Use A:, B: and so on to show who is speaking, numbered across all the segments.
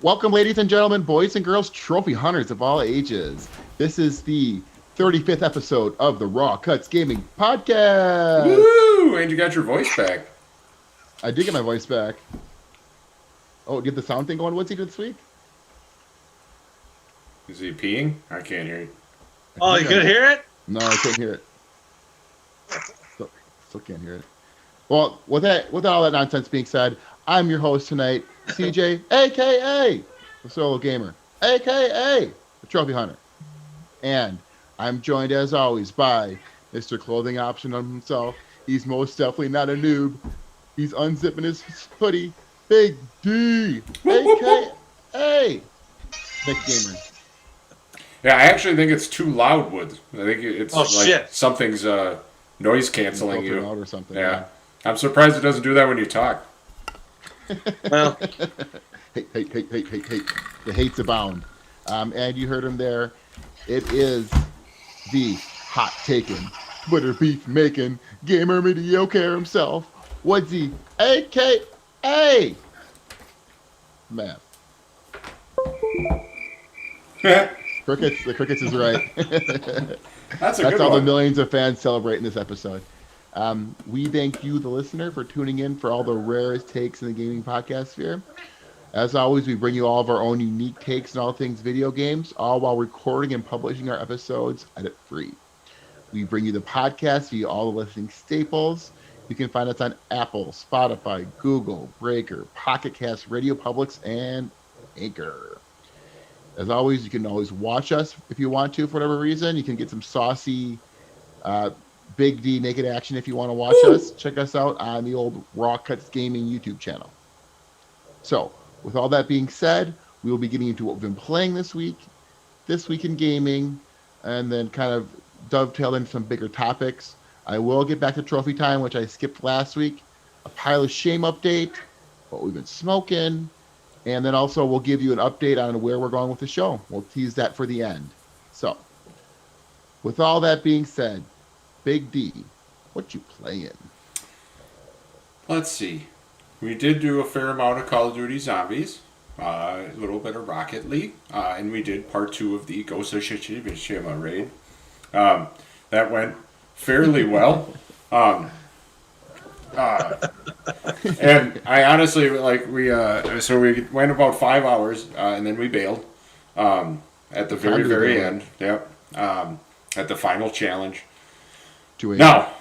A: Welcome, ladies and gentlemen, boys and girls, trophy hunters of all ages. This is the 35th episode of the Raw Cuts Gaming Podcast.
B: Woo! And you got your voice back.
A: I did get my voice back. Oh, get the sound thing going. What's he did this week?
B: Is he peeing? I can't hear you.
C: Oh, you can hear it?
A: No, I couldn't hear it. Still can't hear it. Well, with all that nonsense being said, I'm your host tonight, CJ, aka the Solo Gamer, aka the Trophy Hunter, and I'm joined as always by Mr. Clothing Option himself. He's most definitely not a noob. He's unzipping his hoodie, Big D, aka Nick Gamer.
B: Yeah, I actually think it's too loud, Woods. I think it's
C: shit.
B: Something's noise canceling
A: Filtering
B: you.
A: out or something.
B: Yeah. I'm surprised it doesn't do that when you talk.
C: Well,
A: hate. The hates abound. And you heard him there. It is the hot taken, butter beef making, gamer mediocre himself, Woodsy, aka Matt. Crickets. The crickets is right.
B: That's
A: That's
B: good
A: all
B: one.
A: the millions of fans celebrating this episode. We thank you, the listener, for tuning in for all the rarest takes in the gaming podcast sphere. As always, we bring you all of our own unique takes on all things video games, all while recording and publishing our episodes edit-free. We bring you the podcast via all the listening staples. You can find us on Apple, Spotify, Google, Breaker, Pocket Cast, Radio Publics, and Anchor. As always, you can always watch us if you want to for whatever reason. You can get some saucy Big D naked action if you want to watch us. Check us out on the old Raw Cuts Gaming YouTube channel. So, with all that being said, we will be getting into what we've been playing this week in gaming, and then kind of dovetail into some bigger topics. I will get back to trophy time, which I skipped last week, a pile of shame update, what we've been smoking, and then also we'll give you an update on where we're going with the show. We'll tease that for the end. So, with all that being said, Big D, what you playing?
B: Let's see. We did do a fair amount of Call of Duty Zombies, a little bit of Rocket League, and we did part 2 of the Ghost of Tsushima raid. That went fairly well. And I honestly, so we went about 5 hours, and then we bailed at the very end. Yep. At the final challenge. Now,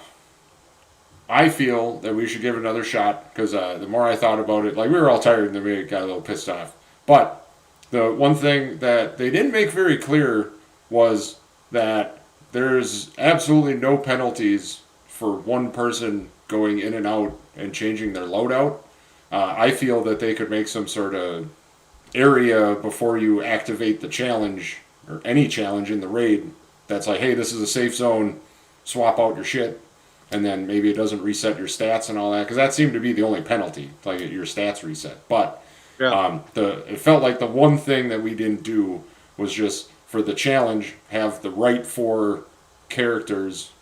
B: I feel that we should give it another shot because the more I thought about it, we were all tired and then we got a little pissed off. But the one thing that they didn't make very clear was that there's absolutely no penalties for one person going in and out and changing their loadout. I feel that they could make some sort of area before you activate the challenge or any challenge in the raid that's like, hey, this is a safe zone, swap out your shit. And then maybe it doesn't reset your stats and all that, because that seemed to be the only penalty, like your stats reset. But it felt like the one thing that we didn't do was just for the challenge have the right 4 characters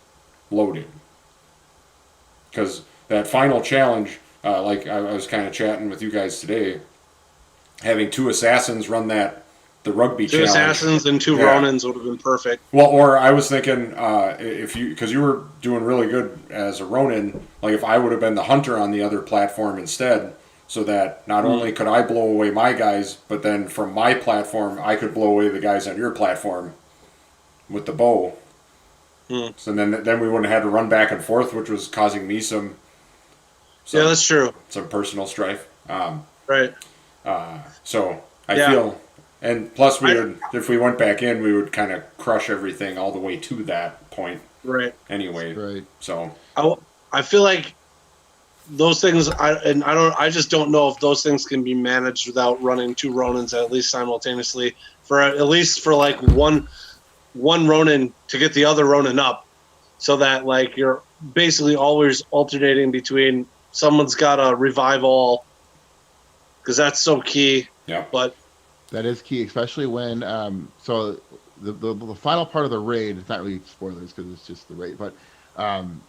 B: loaded. Because that final challenge, like I was kind of chatting with you guys today, having 2 assassins run the rugby challenge.
C: 2 assassins and 2 Ronins would have been perfect.
B: Well, or I was thinking, because you were doing really good as a Ronin, like if I would have been the hunter on the other platform instead, so that not only could I blow away my guys, but then from my platform, I could blow away the guys on your platform with the bow. So then we wouldn't have had to run back and forth, which was causing me some
C: yeah, that's true.
B: Some personal strife.
C: Right.
B: So I feel... And plus, if we went back in, we would kind of crush everything all the way to that point.
C: Right.
B: Anyway.
A: Right.
B: So
C: I feel like those things, I just don't know if those things can be managed without running 2 Ronins at least simultaneously at least for one Ronin to get the other Ronin up, so that you're basically always alternating between someone's got to revive all, because that's so key.
B: Yeah.
C: But
A: that is key, especially when so the final part of the raid, it's not really spoilers because it's just the raid, but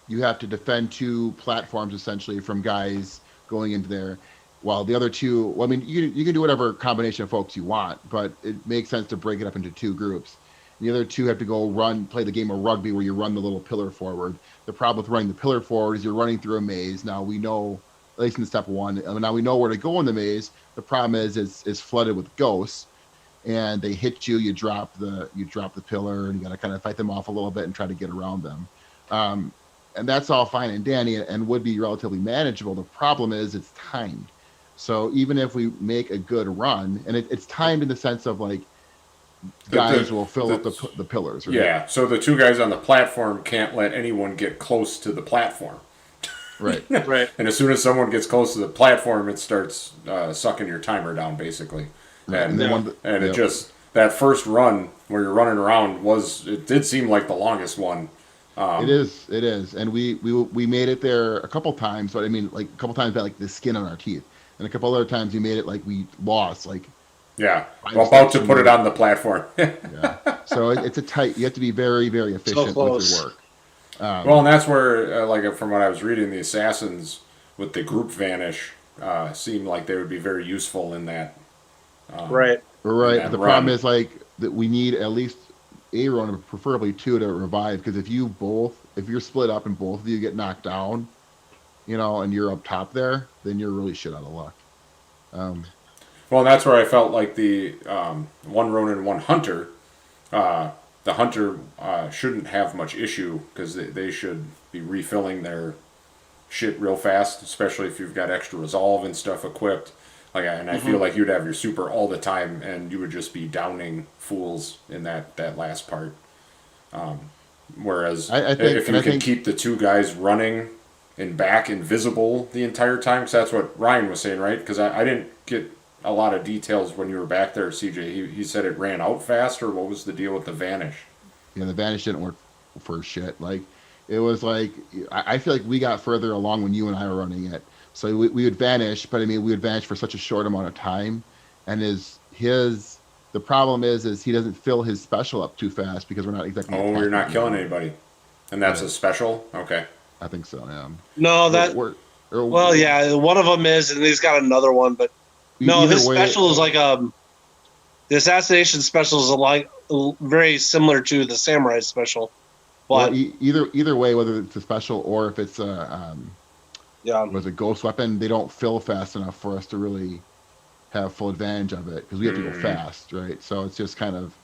A: you have to defend 2 platforms essentially from guys going into there, while the other two, well, I mean, you can do whatever combination of folks you want, but it makes sense to break it up into two groups. The other two have to go play the game of rugby where you run the little pillar forward. The problem with running the pillar forward is you're running through a maze. Now we know, at least in step one, now we know where to go in the maze. The problem is it's flooded with ghosts, and they hit you. You drop the pillar, and you got to kind of fight them off a little bit and try to get around them. And that's all fine and dandy, and would be relatively manageable. The problem is it's timed. So even if we make a good run, and it's timed in the sense of like guys will fill up the pillars. Right?
B: Yeah, so the two guys on the platform can't let anyone get close to the platform.
A: Right.
C: Right.
B: And as soon as someone gets close to the platform, it starts sucking your timer down, basically. And it just, that first run where you're running around it did seem like the longest one.
A: It is. And we made it there a couple times, but I mean, like a couple times by like the skin on our teeth. And a couple other times we made it like we lost, like.
B: Yeah, I'm about to put it on the platform.
A: Yeah. So it's a tight, you have to be very, very efficient with your work.
B: Well, and that's where, like from what I was reading, the assassins with the group vanish seemed like they would be very useful in that.
C: Right.
A: Right. But the problem is like that we need at least a run, preferably two, to revive. Because if you're split up and both of you get knocked down, and you're up top there, then you're really shit out of luck.
B: Well, that's where I felt like the one Ronin, one Hunter. The Hunter shouldn't have much issue because they should be refilling their shit real fast, especially if you've got extra resolve and stuff equipped. I feel like you'd have your super all the time, and you would just be downing fools in that last part. Whereas if you can keep the two guys running and back invisible the entire time, because that's what Ryan was saying, right? Because I didn't get a lot of details when you were back there, CJ. He said it ran out fast, or what was the deal with the vanish?
A: Yeah, the vanish didn't work for shit. Like, it was like, I feel like we got further along when you and I were running it. So we would vanish, but I mean, we would vanish for such a short amount of time. And the problem is he doesn't fill his special up too fast because we're not exactly.
B: Oh, you're not killing anybody. And that's a special? Okay.
A: I think so, yeah.
C: No, well, yeah, one of them is, and he's got another one, but no, his special is like the assassination special is very similar to the samurai special. But
A: either way, whether it's a special or if it's a ghost weapon, they don't fill fast enough for us to really have full advantage of it because we have to go fast, right? So it's just kind of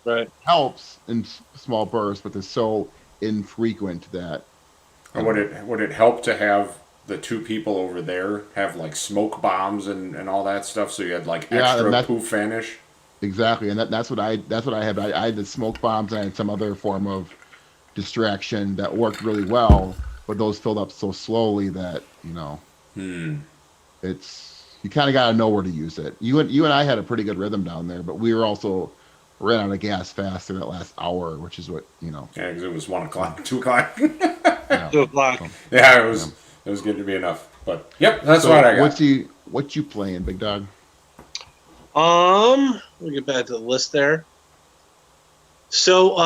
A: helps in small bursts, but they're so infrequent that.
B: And would it help to have the two people over there have like smoke bombs and all that stuff, so you had like extra poof vanish?
A: Exactly, and that's what I had. I had the smoke bombs and I had some other form of distraction that worked really well, but those filled up so slowly that it's, you kind of got to know where to use it. You and I had a pretty good rhythm down there, but we were also ran out of gas fast in that last hour, which is what Yeah,
B: because it was 1 o'clock, 2 o'clock.
C: 2 o'clock.
B: So, yeah, it was getting to be enough. But yep, that's what I got.
A: What you playing, big dog?
C: We'll get back to the list there. So,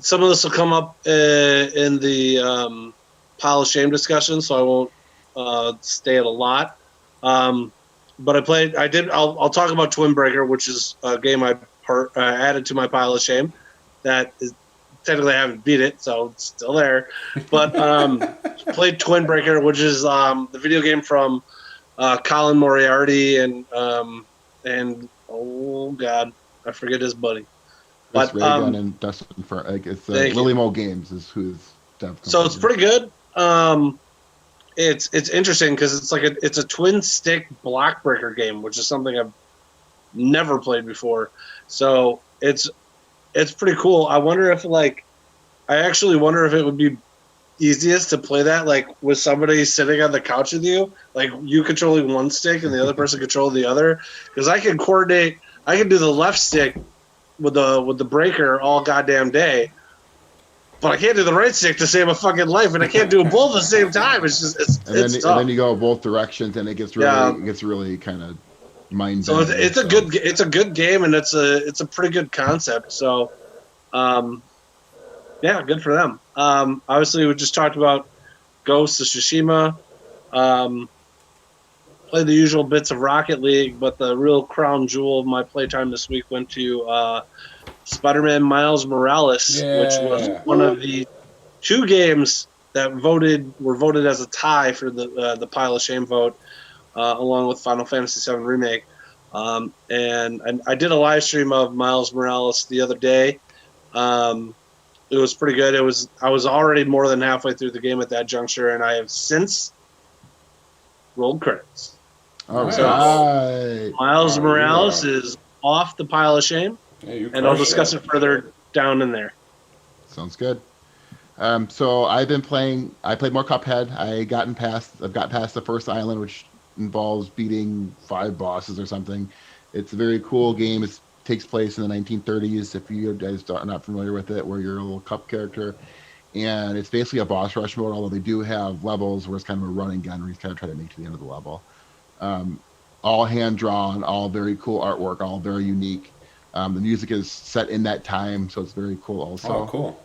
C: some of this will come up in the pile of shame discussion, so I won't stay at a lot. But I'll talk about Twin Breaker, which is a game I added to my pile of shame. That is, technically I haven't beat it, so it's still there. But played Twin Breaker, which is the video game from Colin Moriarty and oh god, I forget his buddy.
A: But Reagan and Dustin for it's Lily Mo Games is who's dev.
C: So it's pretty good. It's interesting because it's a twin stick block breaker game, which is something I've never played before. So it's pretty cool. I actually wonder if it would be easiest to play that like with somebody sitting on the couch with you, like you controlling one stick and the other person controlling the other, because I can coordinate. I can do the left stick with the breaker all goddamn day, but I can't do the right stick to save a fucking life, and I can't do them both at the same time. It's just tough.
A: And then you go both directions, and it gets really kind of mind.
C: So it's a good game, and it's a pretty good concept. So, yeah, good for them. Obviously, we just talked about Ghost of Tsushima. played the usual bits of Rocket League, but the real crown jewel of my playtime this week went to Spider-Man Miles Morales, which was
B: Yeah.
C: one of the 2 games that were voted as a tie for the pile of shame vote, along with Final Fantasy VII Remake. And I did a live stream of Miles Morales the other day. It was pretty good. I was already more than halfway through the game at that juncture, and I have since rolled credits.
A: All
B: Nice.
A: right.
C: Miles
B: Wow,
C: Morales is off the pile of shame,
B: Yeah, you
C: and I'll
B: crushed
C: discuss
B: that.
C: it further down in there.
A: Sounds good. So I've been playing. I played more Cuphead. I've gotten past the first island, which involves beating 5 bosses or something. It's a very cool game. It takes place in the 1930s. If you guys are not familiar with it, where you're a little cup character, and it's basically a boss rush mode. Although they do have levels where it's kind of a run and gun, where you kind of try to make it to the end of the level. All hand drawn, all very cool artwork, all very unique. The music is set in that time, so it's very cool. Also,
B: Oh, cool.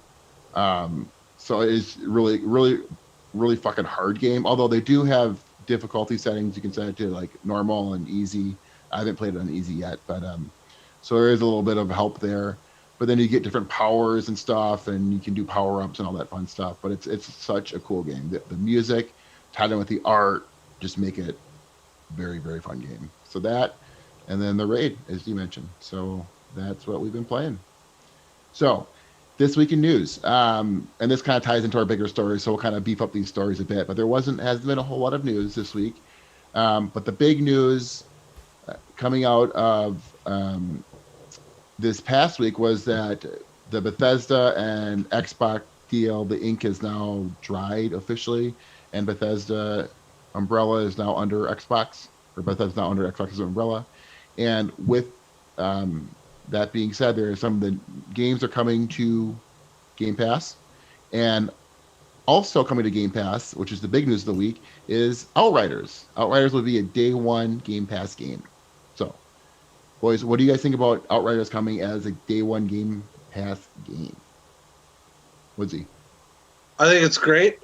A: so it's really, really, really fucking hard game. Although they do have difficulty settings, you can set it to like normal and easy. I haven't played it on easy yet, but so there is a little bit of help there. But then you get different powers and stuff, and you can do power ups and all that fun stuff. But it's such a cool game. The music tied in with the art just make it very, very fun game. So that, and then the raid, as you mentioned. So that's what we've been playing. So this week in news, and this kind of ties into our bigger story, so we'll kind of beef up these stories a bit. But hasn't been a whole lot of news this week. But the big news coming out of this past week was that the Bethesda and Xbox deal, the ink is now dried officially, and Bethesda umbrella is now under Xbox, or Bethesda now under Xbox's umbrella. And with that being said, there are some of the games are coming to Game Pass, and also coming to Game Pass, which is the big news of the week, is Outriders. Outriders will be a day 1 Game Pass game. So, boys, what do you guys think about Outriders coming as a day 1 Game Pass game? Woodsy?
C: I think it's great.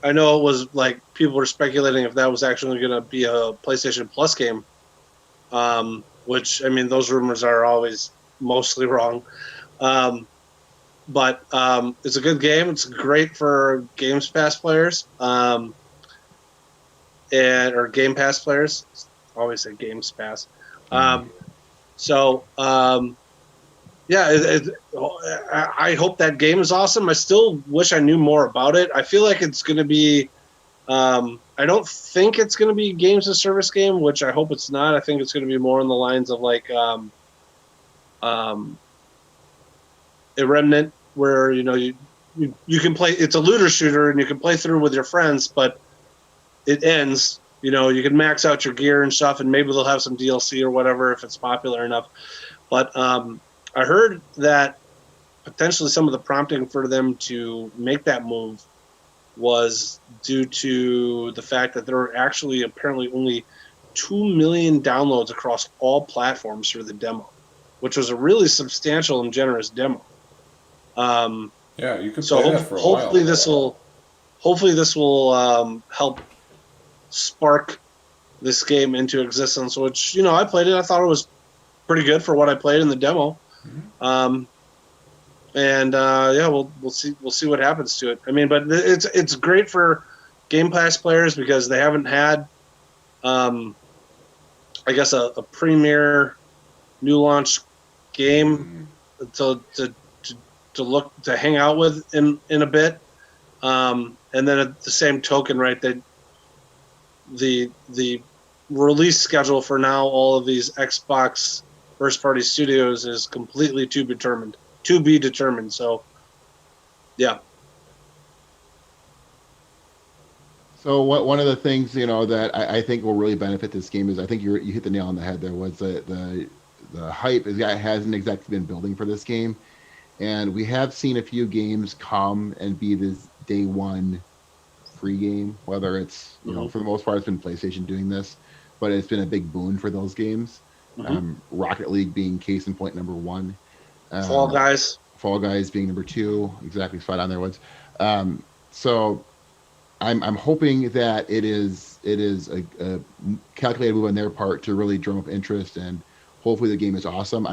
C: I know it was like people were speculating if that was actually going to be a PlayStation Plus game, which, I mean, those rumors are always mostly wrong. But it's a good game. It's great for Games Pass players, or Game Pass players. I always say Games Pass. Yeah, I hope that game is awesome. I still wish I knew more about it. I feel like it's going to be. I don't think it's going to be a games as service game, which I hope it's not. I think it's going to be more on the lines of like a Remnant, where you can play. It's a looter shooter, and you can play through with your friends, but it ends. You can max out your gear and stuff, and maybe they'll have some DLC or whatever if it's popular enough. But I heard that potentially some of the prompting for them to make that move was due to the fact that there were actually apparently only 2 million downloads across all platforms for the demo, which was a really substantial and generous demo.
B: Yeah, you could
C: So
B: play that for a
C: hopefully
B: while.
C: this will help spark this game into existence. Which I played it. I thought it was pretty good for what I played in the demo. Yeah, we'll see what happens to it. I mean, but it's great for Game Pass players because they haven't had, I guess, a premier new launch game to hang out with in a bit. And then at the same token, right, that the release schedule for now all of these Xbox first party studios is completely to be determined. So yeah.
A: So one of the things that I think will really benefit this game is, I think you hit the nail on the head there, was the hype hasn't exactly been building for this game, and we have seen a few games come and be this day 1 free game, whether it's for the most part it's been PlayStation doing this, but it's been a big boon for those games. Rocket League being case in point number 1.
C: Fall Guys
A: being number 2. Exactly, spot on there, Woods. So I'm hoping that it is a calculated move on their part to really drum up interest, and hopefully the game is awesome.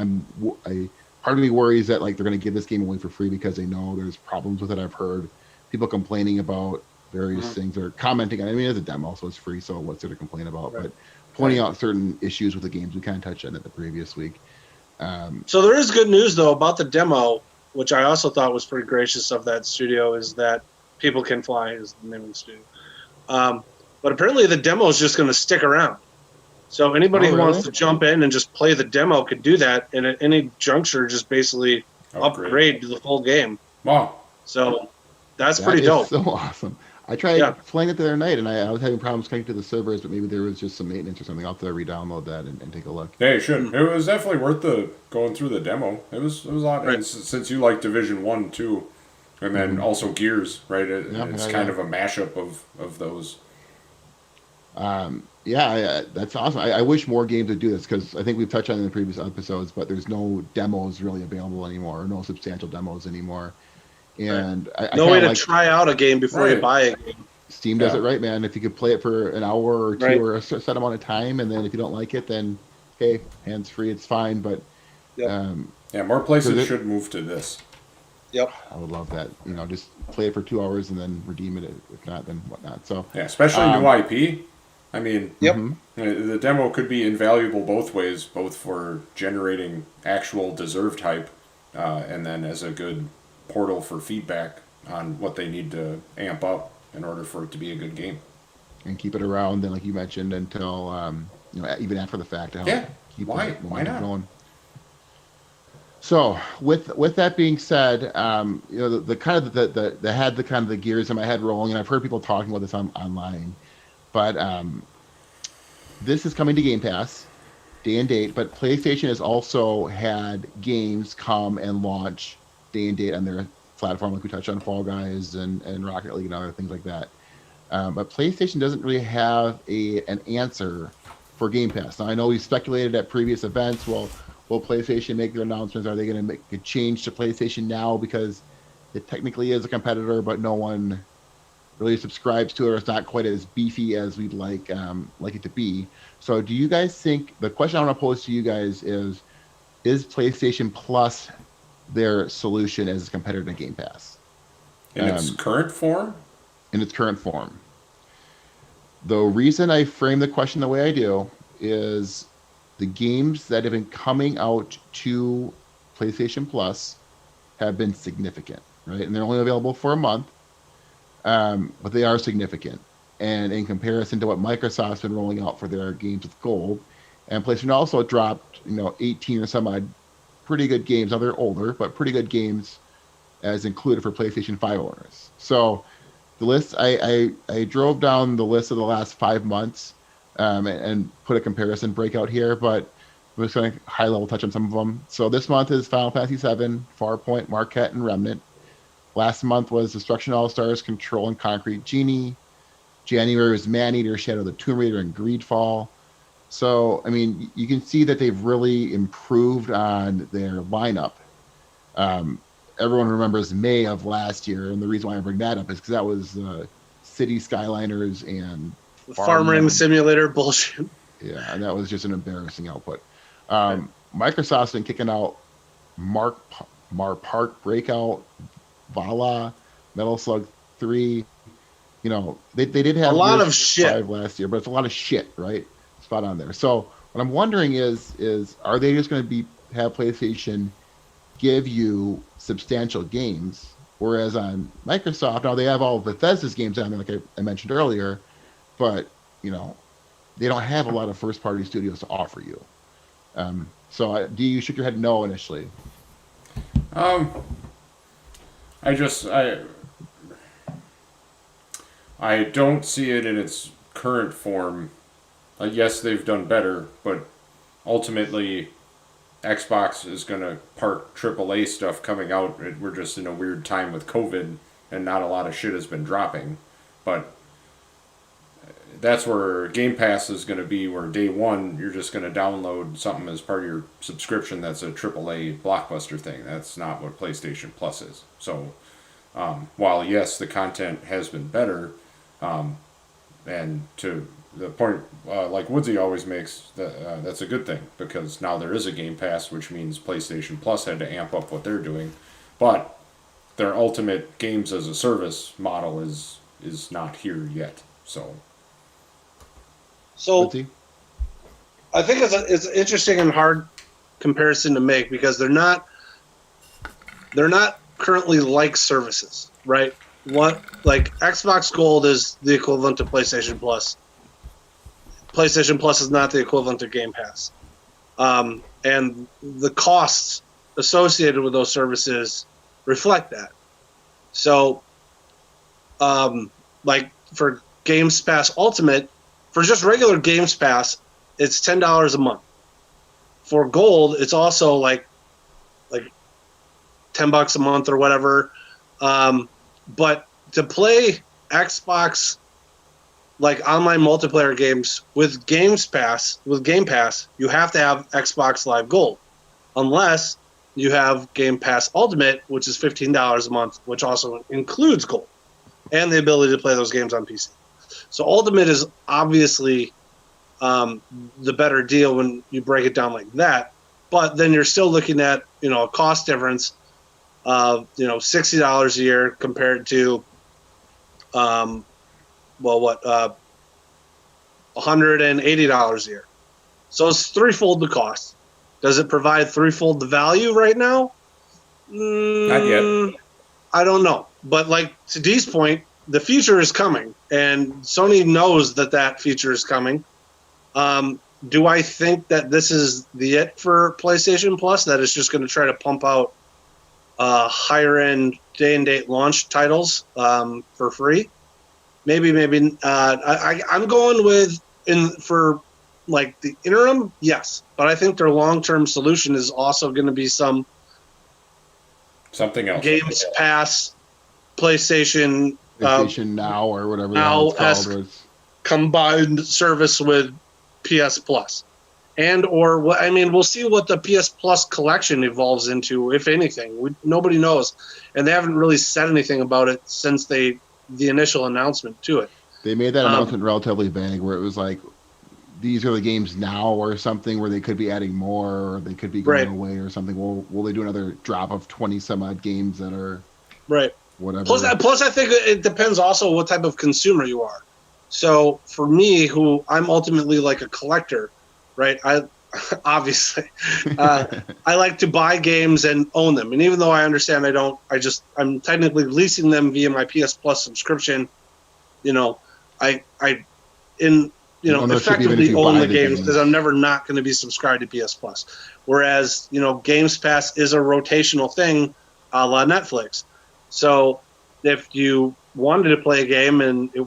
A: Part of me worries that like they're going to give this game away for free because they know there's problems with it. I've heard people complaining about various things or commenting on it. I mean, it's a demo, so it's free, so what's there to complain about?
C: Right.
A: But pointing out certain issues with the games, we kind of touched on it the previous week.
C: So there is good news though about the demo, which I also thought was pretty gracious of that studio, is that People Can Fly is the name of the studio. But apparently the demo is just going to stick around. So anybody who wants to jump in and just play the demo could do that, and at any juncture just basically upgrade to the full game.
B: Wow.
C: So that's pretty dope.
A: So awesome. I tried playing it the other night, and I was having problems connecting to the servers, but maybe there was just some maintenance or something. I'll have to re-download that and take a look.
B: Yeah, you should. It was definitely worth going through the demo. It was a lot.
C: Right.
B: And since you like Division 1 too, and then also Gears, right? It's kind of a mashup of those.
A: That's awesome. I wish more games would do this because I think we've touched on it in the previous episodes, but there's no demos really available anymore, or no substantial demos anymore. And
C: no way to try out a game before you buy a game.
A: Steam does it right, man. If you could play it for an hour or two or a set amount of time, and then if you don't like it, then okay, hands free, it's fine. But
B: more places should move to this.
C: Yep,
A: I would love that. Just play it for 2 hours and then redeem it. If not, then whatnot. So
B: especially new IP. I mean, the demo could be invaluable both ways, both for generating actual deserved hype, and then as a good portal for feedback on what they need to amp up in order for it to be a good game.
A: And keep it around, then, like you mentioned, until even after the fact.
B: Keep why not? Going.
A: So with that being said, the kind of the gears in my head rolling, and I've heard people talking about this online, but this is coming to Game Pass, day and date. But PlayStation has also had games come and launch day and date on their platform, like we touched on Fall Guys and Rocket League and other things like that. But PlayStation doesn't really have an answer for Game Pass. Now, I know we speculated at previous events. Will PlayStation make their announcements? Are they going to make a change to PlayStation Now because it technically is a competitor, but no one really subscribes to it, or it's not quite as beefy as we'd like it to be? So, do you guys think, the question I want to pose to you guys is PlayStation Plus their solution as a competitor to Game Pass?
B: In its current form?
A: In its current form. The reason I frame the question the way I do is the games that have been coming out to PlayStation Plus have been significant, right? And they're only available for a month, but they are significant. And in comparison to what Microsoft's been rolling out for their games with Gold, and PlayStation also dropped, 18 or some odd pretty good games. Now they're older, but pretty good games as included for PlayStation 5 owners. So the list, I drove down the list of the last 5 months and put a comparison breakout here, but I'm just going to high level touch on some of them. So this month is Final Fantasy VII, Farpoint, Marquette, and Remnant. Last month was Destruction All-Stars, Control, and Concrete Genie. January was Maneater, Shadow of the Tomb Raider, and Greedfall. So, I mean, you can see that they've really improved on their lineup. Everyone remembers May of last year, and the reason why I bring that up is because that was City Skyliners and
C: Farming Simulator bullshit.
A: Yeah, and that was just an embarrassing output. Microsoft's been kicking out Mar Park Breakout, Vala, Metal Slug 3. They did have
C: a lot of shit
A: 5 last year, but it's a lot of shit, right? Spot on there. So what I'm wondering is are they just going to have PlayStation give you substantial games, whereas on Microsoft now they have all of Bethesda's games on there, like I mentioned earlier, but they don't have a lot of first party studios to offer you. So you shook your head no initially?
B: I don't see it in its current form. Yes, they've done better, but ultimately Xbox is going to park AAA stuff coming out. We're just in a weird time with COVID, and not a lot of shit has been dropping. But that's where Game Pass is going to be, where day one, you're just going to download something as part of your subscription that's a AAA blockbuster thing. That's not what PlayStation Plus is. So, while yes, the content has been better, And to the point, like Woodsy always makes, that's a good thing because now there is a Game Pass, which means PlayStation Plus had to amp up what they're doing, but their ultimate games as a service model is not here yet. So
A: Woodsy?
C: I think it's an interesting and hard comparison to make because they're not currently like services, right? What like Xbox Gold is the equivalent to PlayStation Plus. PlayStation Plus is not the equivalent to Game Pass, and the costs associated with those services reflect that. So, like for Games Pass Ultimate, for just regular Games Pass, it's $10 a month. For Gold, it's also like $10 a month or whatever. But to play Xbox like online multiplayer games with Game Pass, you have to have Xbox Live Gold, unless you have Game Pass Ultimate, which is $15 a month, which also includes Gold and the ability to play those games on PC. So Ultimate is obviously the better deal when you break it down like that. But then you're still looking at a cost difference of $60 a year compared to $180 a year. So it's threefold the cost. Does it provide threefold the value right now?
B: not yet.
C: I don't know. But like to Dee's point, the future is coming, and Sony knows that future is coming. Do I think that this is the it for PlayStation Plus? That it's just going to try to pump out higher end day and date launch titles for free? Maybe. I'm going with for like the interim, yes. But I think their long term solution is also going to be something else. Games Pass, PlayStation
A: Now or whatever
C: Now
A: it's called.
C: Combined service with PS Plus, we'll see what the PS Plus collection evolves into, if anything. Nobody knows, and they haven't really said anything about it since the initial announcement to it.
A: They made that announcement relatively vague, where it was like, these are the games now or something, where they could be adding more or they could be going away or something. Will they do another drop of 20 some odd games that are whatever?
C: Plus, I think it depends also what type of consumer you are. So for me, who I'm ultimately like a collector, right? I like to buy games and own them. And even though I understand I'm technically leasing them via my PS Plus subscription. Effectively own the games because I'm never not going to be subscribed to PS Plus. Whereas, Games Pass is a rotational thing a la Netflix. So if you wanted to play a game and it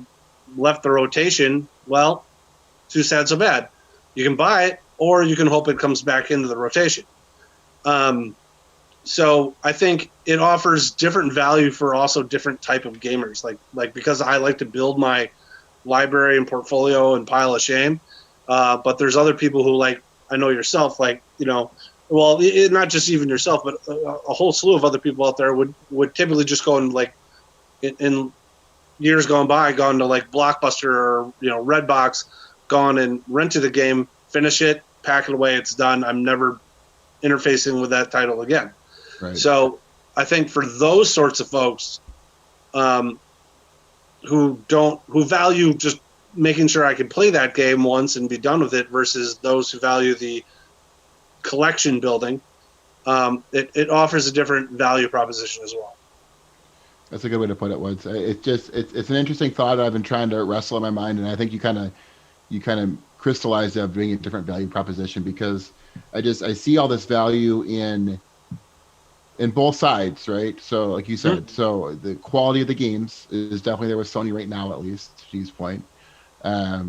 C: left the rotation, well, too sad, so bad. You can buy it, or you can hope it comes back into the rotation. So I think it offers different value for also different type of gamers. Like because I like to build my library and portfolio and pile of shame, but there's other people who, like I know yourself, not just even yourself, but a whole slew of other people out there would typically just go and like in years gone to like Blockbuster or Redbox, gone and rented a game, finish it, pack it away, it's done. I'm never interfacing with that title again. Right. So I think for those sorts of folks who value just making sure I can play that game once and be done with it, versus those who value the collection building, it offers a different value proposition as well.
A: That's a good way to put it, Woods. It's an interesting thought that I've been trying to wrestle in my mind, and I think you kind of crystallized it of doing a different value proposition, because I see all this value in both sides, right? So like you said, so the quality of the games is definitely there with Sony right now, at least to Steve's point. But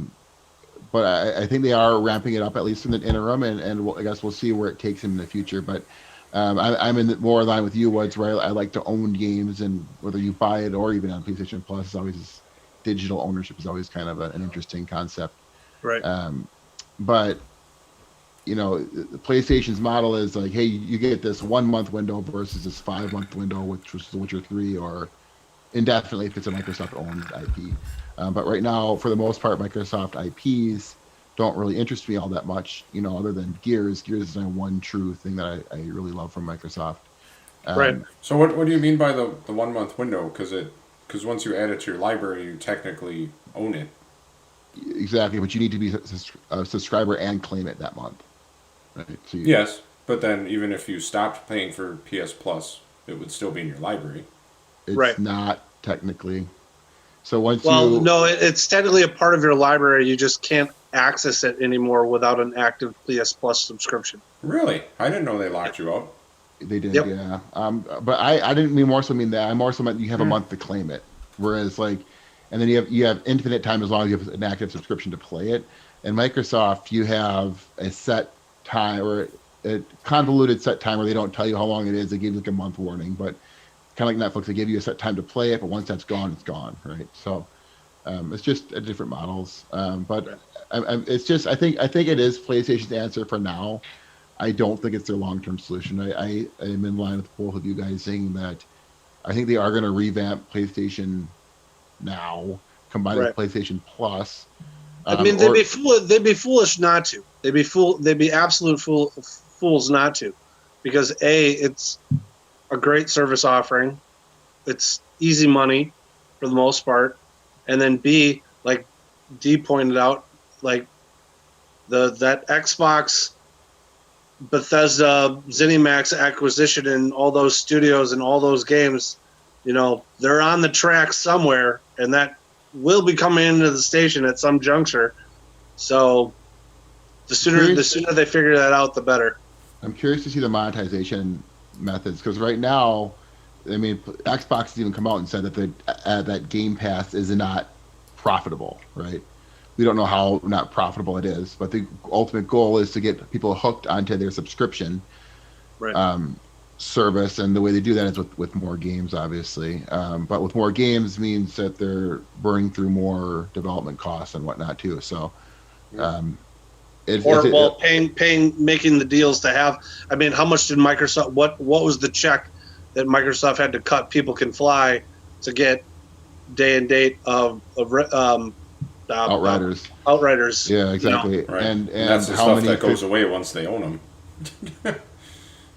A: I think they are ramping it up, at least in the interim, and I guess we'll see where it takes them in the future. But I'm in more line with you, Woods, where I like to own games, and whether you buy it or even on PlayStation Plus, is always digital ownership is always kind of an interesting concept.
C: Right.
A: But the PlayStation's model is like, hey, you get this 1 month window versus this 5 month window, which was The Witcher 3, or indefinitely if it's a Microsoft-owned IP. But right now, for the most part, Microsoft IPs don't really interest me all that much, other than Gears. Gears is my one true thing that I really love from Microsoft.
C: Right.
B: So what do you mean by the 1 month window? Because once you add it to your library, you technically own it.
A: Exactly, but you need to be a subscriber and claim it that month. Right. So
B: Yes, but then even if you stopped paying for PS Plus, it would still be in your library.
A: it's
C: Right.
A: not technically. So once
C: Well,
A: you
C: no, it's technically a part of your library. You just can't access it anymore without an active PS Plus subscription.
B: Really? I didn't know they locked you out.
A: They did,
C: Yep.
A: yeah. But I didn't mean more so mean that. I more so meant you have a month to claim it. Whereas and then you have infinite time as long as you have an active subscription to play it. In Microsoft, you have a set time or a convoluted set time where they don't tell you how long it is. They give you like a month warning, but kind of like Netflix, they give you a set time to play it. But once that's gone, it's gone, right? So it's just different models. But it's just I think it is PlayStation's answer for now. I don't think it's their long-term solution. I am in line with both of you guys saying that I think they are going to revamp PlayStation Now, combine it with PlayStation Plus.
C: I mean, they'd be foolish not to. They'd be absolute fools not to, because A, it's a great service offering, it's easy money for the most part, and then B, like D pointed out, like that Xbox Bethesda ZeniMax acquisition and all those studios and all those games, they're on the track somewhere, and that will be coming into the station at some juncture. So the sooner they figure that out, the better.
A: I'm curious to see the monetization methods, because right now, I mean, Xbox has even come out and said that that Game Pass is not profitable, right? We don't know how not profitable it is, but the ultimate goal is to get people hooked onto their subscription service, and the way they do that is with more games, obviously. But with more games means that they're burning through more development costs and whatnot too. So,
C: paying, making the deals to have. I mean, how much did Microsoft? What was the check that Microsoft had to cut People Can Fly to get day and date of
A: Outriders.
C: Outriders.
A: Yeah, exactly.
B: Right.
A: And
B: that's the
A: how
B: stuff
A: many
B: that goes away once they own them.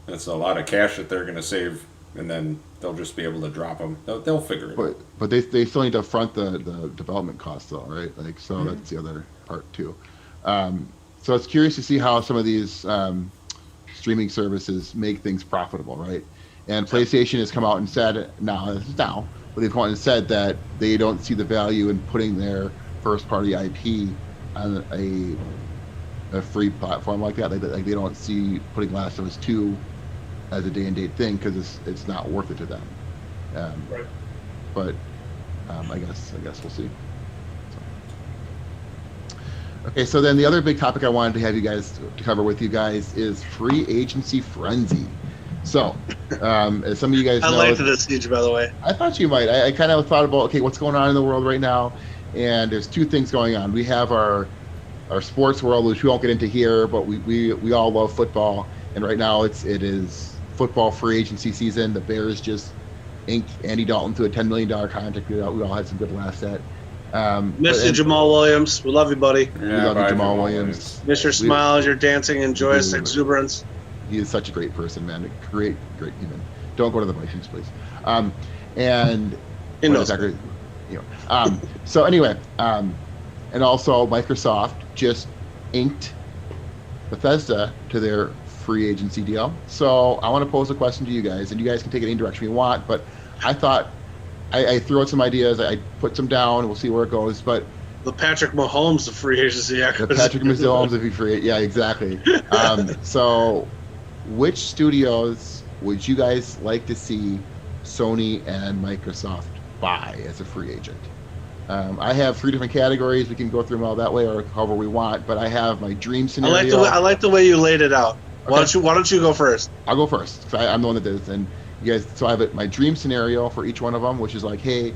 B: That's a lot of cash that they're going to save, and then they'll just be able to drop them. They'll figure it out.
A: But they still need to front the development costs, though, right? So that's the other part too. So it's curious to see how some of these streaming services make things profitable, right? And PlayStation has come out and said but they've come out and said that they don't see the value in putting their first-party IP on a free platform like that. They don't see putting Last of Us 2 as a day and date thing because it's not worth it to them. But I guess we'll see. Okay, so then the other big topic I wanted to have you guys to cover with you guys is free agency frenzy. So, as some of you guys know,
C: I liked this speech, by the way.
A: I thought you might. I kind of thought about, okay, what's going on in the world right now, and there's two things going on. We have our sports world, which we won't get into here, but we all love football, and right now it is football free agency season. The Bears just inked Andy Dalton to a $10 million contract. We all had some good laughs at.
C: Mr. Jamal Williams, we love you, buddy.
A: We love you, Jamal Williams.
C: Mr. Smiles, your dancing and joyous exuberance.
A: He is such a great person, man. A great human. Don't go to the Vikings, please. And
C: he knows.
A: So anyway, and also Microsoft just inked Bethesda to their free agency deal. So I want to pose a question to you guys, and you guys can take it any direction you want. But I thought I threw out some ideas. I put some down. We'll see where it goes. But
C: the Patrick Mahomes of free agency.
A: The Patrick Mahomes if he free. Yeah, exactly. So, which studios would you guys like to see Sony and Microsoft buy as a free agent? I have 3 different categories. We can go through them all that way or however we want. But I have my dream scenario.
C: I like the way you laid it out.
A: Okay.
C: Why don't you go first?
A: I'll go first. I'm the one that did it. And you guys, so I have my dream scenario for each one of them, which is like, hey,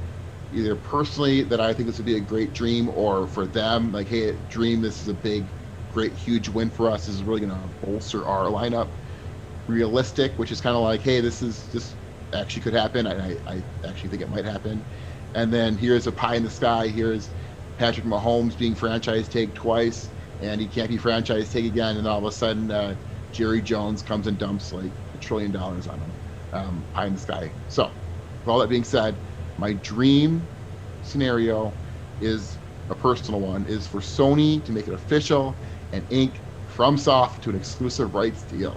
A: either personally that I think this would be a great dream, or for them, like, hey, dream, this is a big, great, huge win for us. This is really going to bolster our lineup. Realistic, which is kind of like, hey, this is just actually could happen. I actually think it might happen. And then here's a pie in the sky. Here's Patrick Mahomes being franchise tag twice, and he can't be franchise tag again. And all of a sudden, Jerry Jones comes and dumps like $1 trillion on him. Pie in the sky. So, with all that being said, my dream scenario is a personal one, is for Sony to make it official and ink FromSoft to an exclusive rights deal.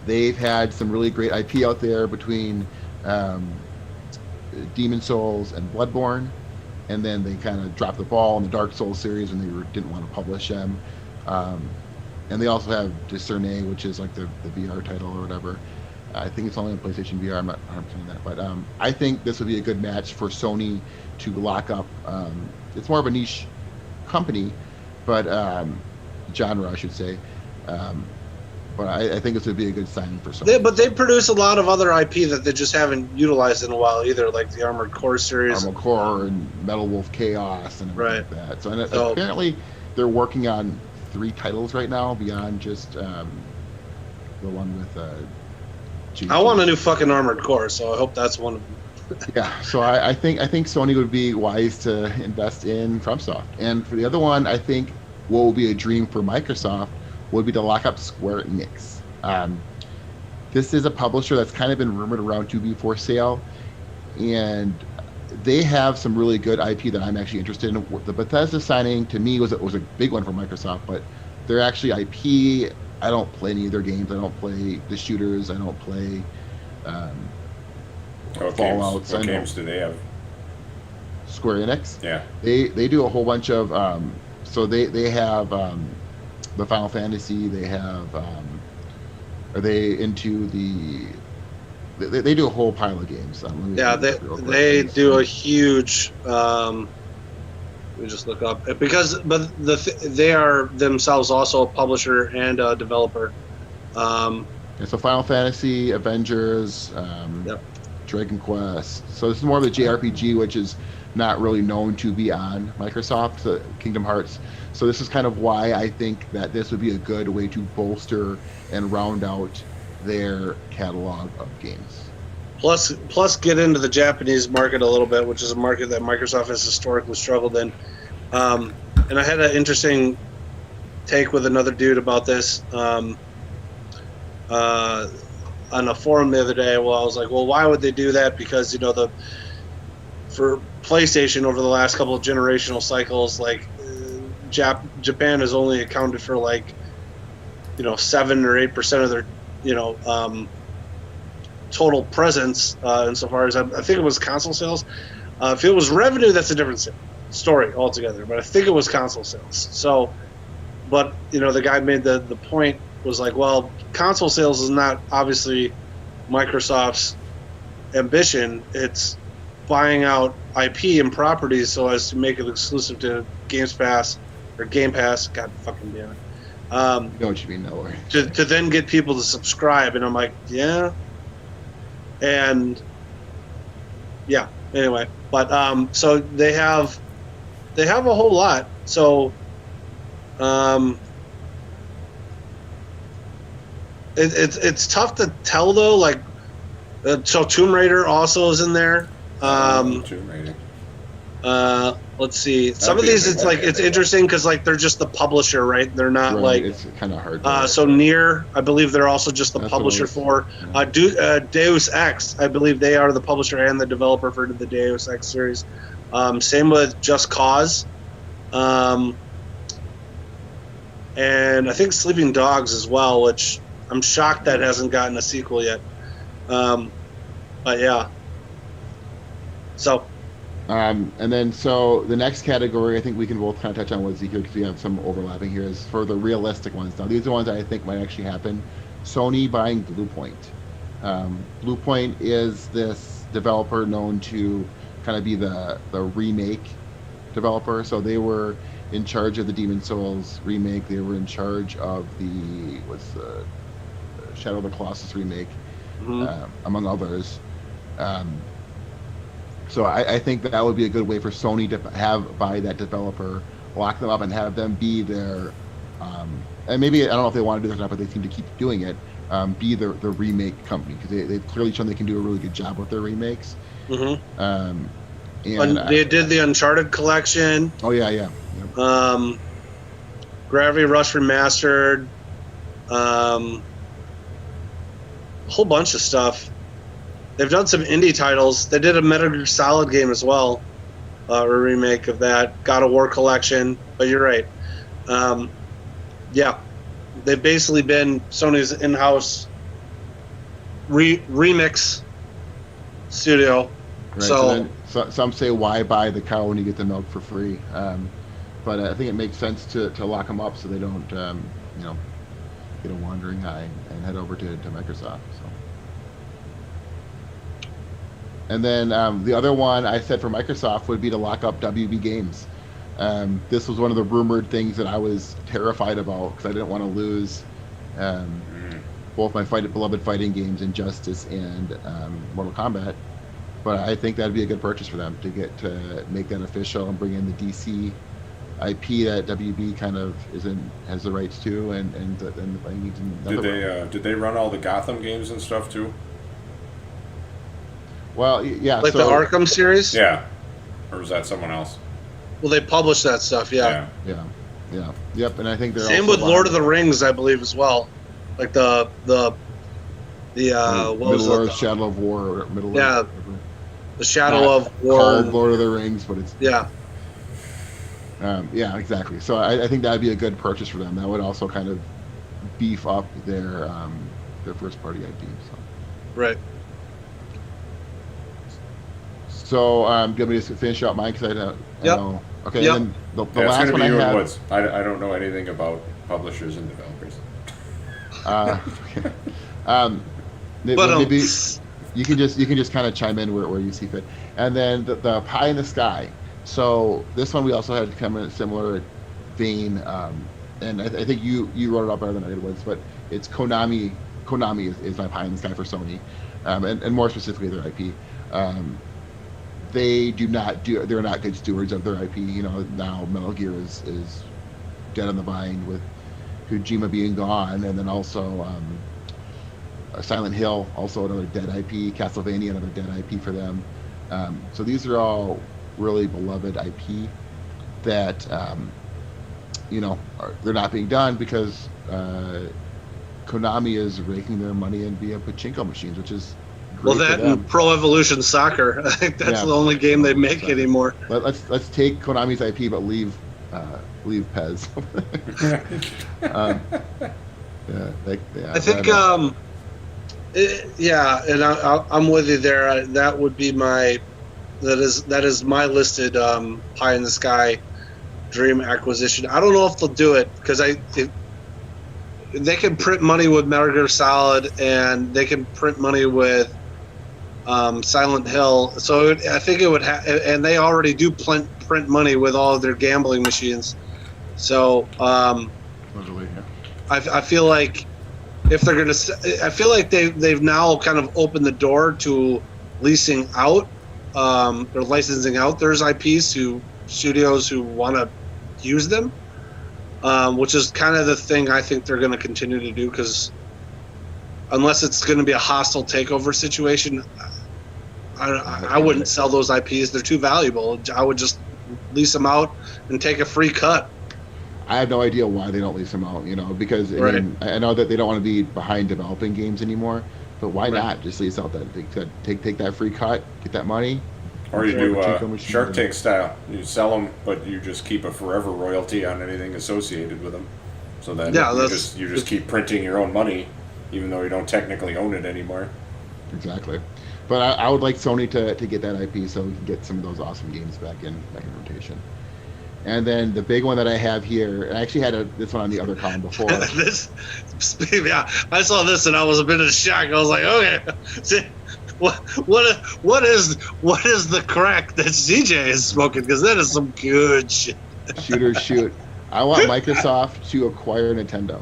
A: They've had some really great IP out there between Demon Souls and Bloodborne, and then they kind of dropped the ball in the Dark Souls series when they didn't want to publish them. And they also have Discerne, which is like the VR title or whatever. I think it's only on PlayStation VR. I'm not 100% that, but I think this would be a good match for Sony to lock up. It's more of a niche company, but genre, I should say. But I think this would be a good signing for Sony.
C: But they produce a lot of other IP that they just haven't utilized in a while either, like the Armored Core series.
A: Armored Core and Metal Wolf Chaos and everything like that. So apparently they're working on 3 titles right now beyond just the one with.
C: I want a new fucking Armored Core, so I hope that's one of them.
A: Yeah, so I think Sony would be wise to invest in FromSoft. And for the other one, I think what will be a dream for Microsoft would be to lock up Square Enix. This is a publisher that's kind of been rumored around to be for sale, and they have some really good IP that I'm actually interested in. The Bethesda signing to me was a big one for Microsoft, but they're actually IP. I don't play any of their games. I don't play the shooters. I don't play Fallouts.
B: What games do they have?
A: Square Enix.
B: Yeah.
A: They do a whole bunch of so they have the Final Fantasy. They have are they into the they do a whole pile of games.
C: Yeah, they do a huge. We just look up they are themselves also a publisher and a developer.
A: So Final Fantasy, Avengers,
C: Yep.
A: Dragon Quest. So this is more of the JRPG, which is not really known to be on Microsoft, Kingdom Hearts. So this is kind of why I think that this would be a good way to bolster and round out their catalog of games.
C: Plus get into the Japanese market a little bit, which is a market that Microsoft has historically struggled in. And I had an interesting take with another dude about this on a forum the other day. Well, I was like, well, why would they do that? Because, for PlayStation over the last couple of generational cycles, like Japan has only accounted for 7 or 8% of their, total presence insofar as I think it was console sales. If it was revenue, that's a different story altogether. But I think it was console sales. So, but the guy made the point was like, well, console sales is not obviously Microsoft's ambition. It's buying out IP and properties so as to make it exclusive to Game Pass. God fucking damn it.
A: You know what you mean, no worries.
C: To then get people to subscribe, and I'm like, yeah. And yeah, anyway, but so they have a whole lot. So it's tough to tell though. Like, so Tomb Raider also is in there.
B: Tomb Raider.
C: Let's see. Some of these, it's interesting because they're just the publisher, right? They're not
A: it's kind of hard.
C: So Nier, I believe they're also just the publisher for. Deus Ex, I believe they are the publisher and the developer for the Deus Ex series. Same with Just Cause, and I think Sleeping Dogs as well, which I'm shocked that hasn't gotten a sequel yet. But yeah. So.
A: And then, so the next category, I think we can both kind of touch on with Zeke because we have some overlapping here, is for the realistic ones. Now, these are ones that I think might actually happen. Sony buying Bluepoint. Bluepoint is this developer known to kind of be the remake developer. So they were in charge of the Demon Souls remake. They were in charge of the Shadow of the Colossus remake, among others. So I think that would be a good way for Sony to buy that developer, lock them up, and have them be their and maybe I don't know if they want to do this or not, but they seem to keep doing it. Be the remake company because they've clearly shown they can do a really good job with their remakes.
C: Mm-hmm.
A: And
C: they did the Uncharted collection.
A: Oh yeah. Yep.
C: Gravity Rush Remastered. A whole bunch of stuff. They've done some indie titles. They did a Metal Gear Solid game as well, a remake of that. God of War collection. But you're right. Yeah, they've basically been Sony's in-house remix studio.
A: Right.
C: So
A: some say, why buy the cow when you get the milk for free? But I think it makes sense to lock them up so they don't, get a wandering eye and head over to Microsoft. So. And then the other one I said for Microsoft would be to lock up WB Games. This was one of the rumored things that I was terrified about because I didn't want to lose both my beloved fighting games, Injustice and Mortal Kombat. But I think that'd be a good purchase for them to make that official and bring in the DC IP that WB kind of has the rights to, and the playing games.
B: Did they run all the Gotham games and stuff too?
A: Well, yeah.
C: Like the Arkham series?
B: Yeah. Or was that someone else?
C: Well, they published that stuff, yeah.
A: Yep, and I think they're
C: same
A: also
C: with Lord of the Rings, I believe, as well. Like the what was
A: Middle Earth,
C: it?
A: Shadow of War, or Middle
C: Yeah,
A: Earth.
C: the Shadow of War.
A: Called Lord of the Rings, but it's
C: Yeah.
A: Yeah, exactly. So I think that'd be a good purchase for them. That would also kind of beef up their first party IP. So.
C: Right.
A: So do you want me to finish out mine because I know. Okay.
C: Yep.
A: And then the
B: Yeah,
A: last
B: it's
A: one
B: gonna be
A: I
B: you and
A: have.
B: Woods. I don't know anything about publishers and developers.
A: Okay.
C: But
A: Maybe you can just kind of chime in where you see fit. And then the Pie in the Sky. So this one we also had kind of a similar vein, and I think you wrote it up better than I did, Woods, but it's Konami. Konami is my Pie in the Sky for Sony, and more specifically their IP. They're not good stewards of their IP. Now Metal Gear is dead on the vine with Kojima being gone, and then also Silent Hill, also another dead IP. Castlevania, another dead IP for them. So these are all really beloved IP that they're not being done because Konami is raking their money in via pachinko machines, which is great for them.
C: And Pro Evolution Soccer. I think that's the only game they make anymore.
A: Let's take Konami's IP, but leave Pez.
C: I think and I'm with you there. That would be that is my listed Pie in the Sky dream acquisition. I don't know if they'll do it because they can print money with Metal Gear Solid and they can print money with Silent Hill. So I think it would and they already do print money with all of their gambling machines. So I feel like if they're gonna, I feel like they've now kind of opened the door to leasing out. They're licensing out their IPs to studios who want to use them, which is kind of the thing I think they're going to continue to do, because unless it's going to be a hostile takeover situation, I wouldn't sell those IPs. They're too valuable. I would just lease them out and take a free cut.
A: I have no idea why they don't lease them out, because I know that they don't want to be behind developing games anymore, but why not just lease out that? Take that free cut, get that money.
B: Or you do Shark Tank style. You sell them, but you just keep a forever royalty on anything associated with them. So then you just keep printing your own money, even though you don't technically own it anymore.
A: Exactly. But I would like Sony to get that IP so we can get some of those awesome games back in rotation. And then the big one that I have here, and I actually had this one on the other column before.
C: I saw this and I was a bit of shock. I was like, okay, what is the crack that CJ is smoking? Because that is some good shit.
A: Shoot. I want Microsoft to acquire Nintendo.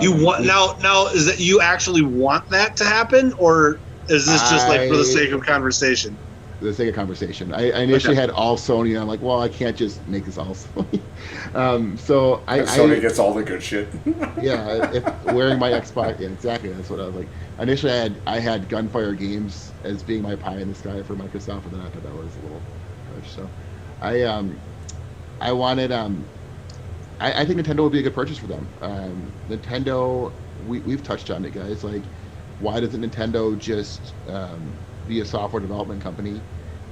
C: You want now? Is that you actually want that to happen, or is this just like for the sake of conversation?
A: the sake of conversation. I initially had all Sony, and I'm like, well, I can't just make this all Sony. So
B: Sony gets all the good shit.
A: yeah, if wearing my Xbox, yeah, exactly. That's what I was like. Initially, I had Gunfire Games as being my pie in the sky for Microsoft, and then I thought that was a little harsh. So, I wanted I think Nintendo would be a good purchase for them. Nintendo, we've touched on it, guys. Like, why doesn't Nintendo just be a software development company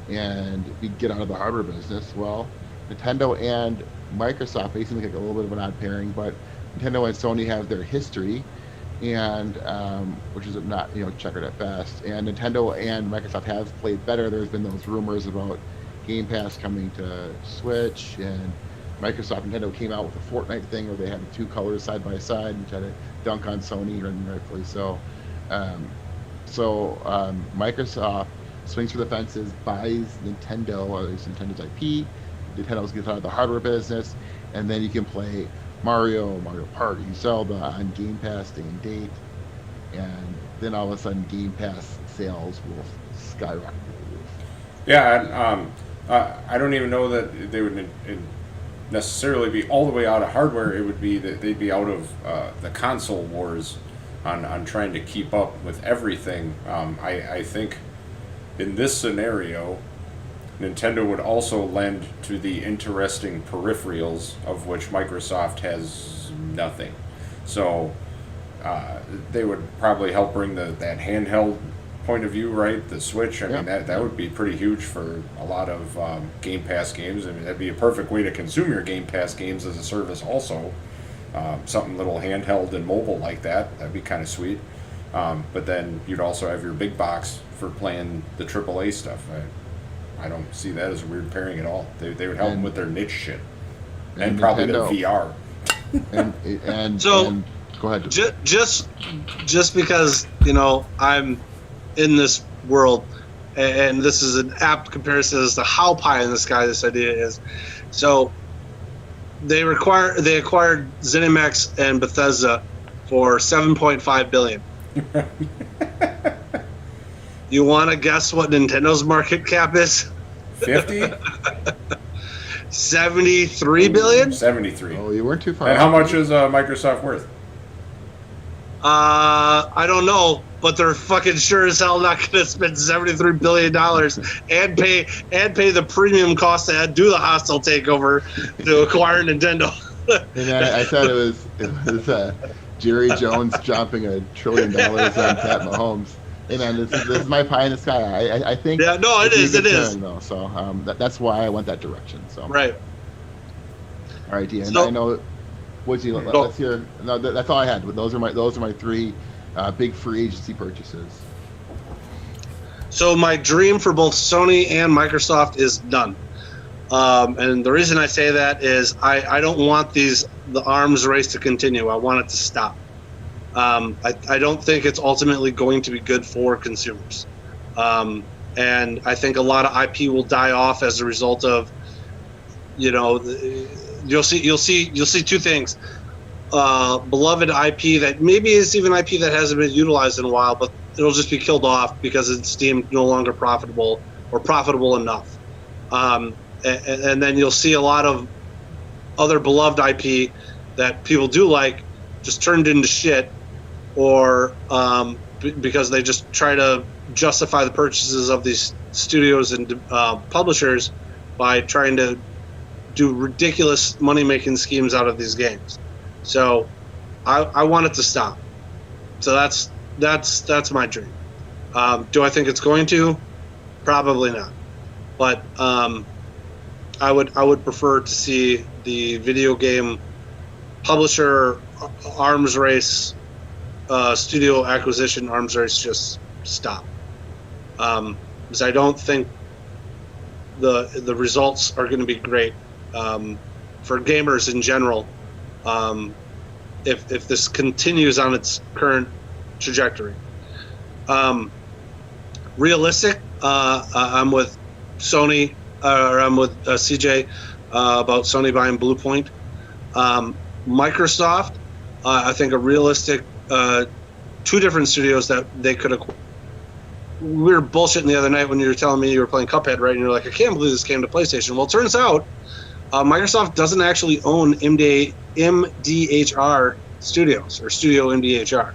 A: and get out of the hardware business? Well, Nintendo and Microsoft may seem like a little bit of an odd pairing, but Nintendo and Sony have their history, and which is not checkered at best. And Nintendo and Microsoft have played better. There's been those rumors about Game Pass coming to Switch, and Microsoft and Nintendo came out with a Fortnite thing where they had the two colors side by side and tried to dunk on Sony, and rightfully so. Microsoft swings for the fences, buys Nintendo, or at least Nintendo's IP. Nintendo's gets out of the hardware business, and then you can play Mario Party, Zelda on Game Pass day and date, and then all of a sudden Game Pass sales will skyrocket.
B: Yeah, I don't even know that they would necessarily be all the way out of hardware. It would be that they'd be out of the console wars on trying to keep up with everything. I think in this scenario, Nintendo would also lend to the interesting peripherals, of which Microsoft has nothing. So they would probably help bring that handheld point of view, right? The Switch. I mean, that would be pretty huge for a lot of Game Pass games. I mean, that'd be a perfect way to consume your Game Pass games as a service also. Something little handheld and mobile like that. That'd be kind of sweet. But then you'd also have your big box for playing the AAA stuff. I don't see that as a weird pairing at all. They would help them with their niche shit. And probably the VR.
A: And go ahead.
C: Just because, I'm in this world, and this is an apt comparison as to how pie in the sky this idea is. So they acquired ZeniMax and Bethesda for $7.5 billion. You want to guess what Nintendo's market cap is?
B: 50?
C: 73 billion?
B: 73.
A: Oh, you weren't too far.
B: And how much is Microsoft worth?
C: I don't know, but they're fucking sure as hell not going to spend $73 billion and pay the premium cost to do the hostile takeover to acquire Nintendo.
A: And I thought it was Jerry Jones dropping $1 trillion on Pat Mahomes. Hey man, this is my pie in the sky. I think.
C: Yeah, no, it is.
A: Though, so that's why I went that direction. So.
C: Right.
A: All right, Dean.
C: So,
A: I know. Let's hear. No, that's all I had. Those are my three big free agency purchases.
C: So my dream for both Sony and Microsoft is done. And the reason I say that is I don't want the arms race to continue. I want it to stop. I don't think it's ultimately going to be good for consumers. And I think a lot of IP will die off as a result of, you'll see two things. Beloved IP that maybe is even IP that hasn't been utilized in a while, but it'll just be killed off because it's deemed no longer profitable or profitable enough. And then you'll see a lot of other beloved IP that people do like just turned into shit, or because they just try to justify the purchases of these studios and publishers by trying to do ridiculous money-making schemes out of these games. So I want it to stop. So that's my dream. Do I think it's going to? Probably not. But I would prefer to see the video game publisher arms race, studio acquisition arms race just stop. Because I don't think the results are going to be great for gamers in general. If this continues on its current trajectory. Realistic, I'm with Sony, or I'm with CJ about Sony buying Bluepoint. Microsoft, I think a realistic two different studios that they could acquire. we were bullshitting the other night when you were telling me you were playing Cuphead, right? And you're like, I can't believe this came to PlayStation. Well, it turns out Microsoft doesn't actually own MDHR Studios or Studio MDHR.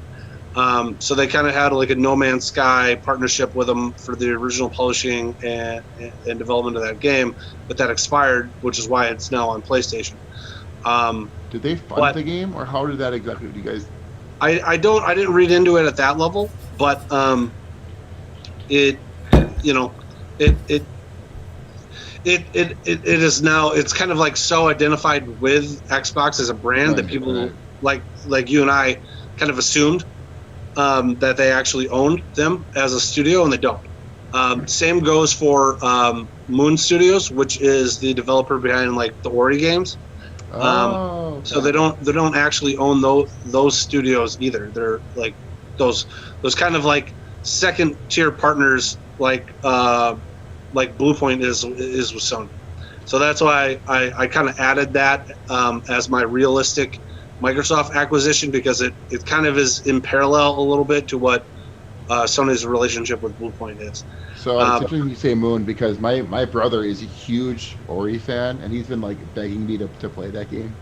C: So they kind of had like a No Man's Sky partnership with them for the original publishing and development of that game, but that expired, which is why it's now on PlayStation.
A: Did they fund the game, or how did that exactly? Do you guys?
C: I didn't read into it at that level, but it is now, it's kind of like so identified with Xbox as a brand that people like you and I kind of assumed that they actually owned them as a studio, and they don't. Same goes for Moon Studios, which is the developer behind like the Ori games.
A: Okay.
C: So they don't actually own those studios either. They're like those kind of like second tier partners, like Bluepoint is with Sony. So that's why I kind of added that as my realistic Microsoft acquisition, because it kind of is in parallel a little bit to what Sony's relationship with Bluepoint is.
A: So it's interesting you say Moon, because my brother is a huge Ori fan, and he's been like begging me to play that game.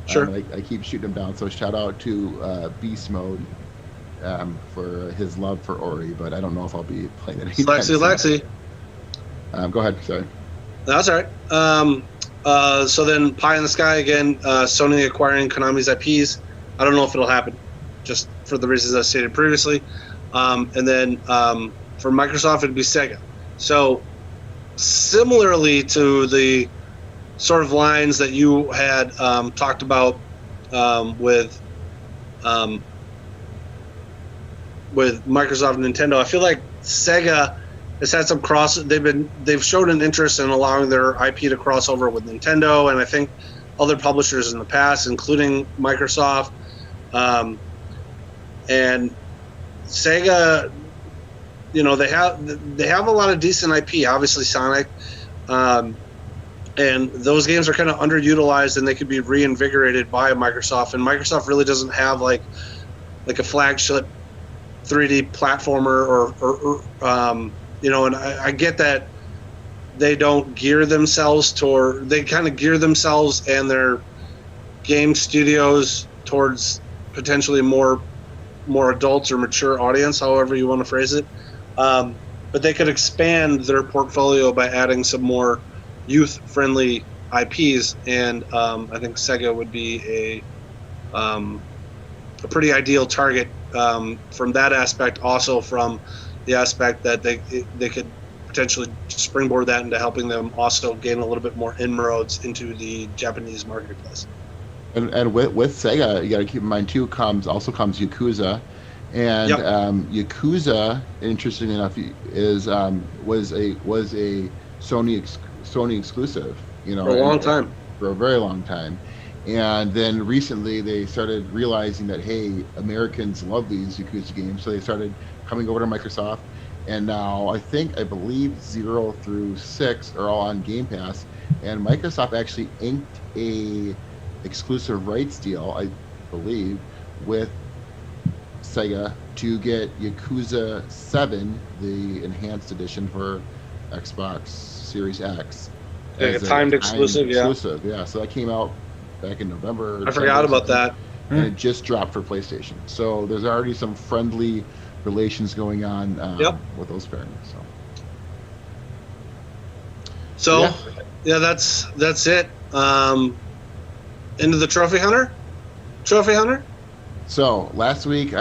C: Sure.
A: I keep shooting him down. So shout out to Beast Mode for his love for Ori, but I don't know if I'll be playing it anytime soon.
C: Lexi.
A: Go ahead. Sorry.
C: That's all right. So then Pie in the Sky again, Sony acquiring Konami's IPs. I don't know if it'll happen, just for the reasons I stated previously. And then for Microsoft, it'd be Sega. So similarly to the sort of lines that you had talked about with Microsoft and Nintendo, I feel like Sega has had some they've showed an interest in allowing their IP to cross over with Nintendo, and I think other publishers in the past, including Microsoft. And Sega, they have a lot of decent IP. Obviously, Sonic, and those games are kind of underutilized, and they could be reinvigorated by Microsoft. And Microsoft really doesn't have like a flagship 3D platformer or and I get that they don't gear themselves they kind of gear themselves and their game studios towards potentially more adults or mature audience, however you want to phrase it. But they could expand their portfolio by adding some more youth-friendly IPs, and I think Sega would be a pretty ideal target from that aspect. Also from the aspect that they could potentially springboard that into helping them also gain a little bit more inroads into the Japanese marketplace.
A: And with Sega, you got to keep in mind too, comes Yakuza, and
C: Yep.
A: Yakuza, interestingly enough, was a Sony exclusive,
C: For a long time.
A: for a very long time. And then recently they started realizing that, hey, Americans love these Yakuza games, so they started coming over to Microsoft. And now I believe 0 through 6 are all on Game Pass. And Microsoft actually inked a exclusive rights deal, I believe, with Sega to get Yakuza 7, the enhanced edition for Xbox Series X.
C: Like a timed exclusive, yeah.
A: Yeah, so that came out back in November.
C: I forgot about that.
A: And it just dropped for PlayStation. So there's already some friendly relations going on with those pairings.
C: So yeah, that's it. Into the Trophy Hunter.
A: So last week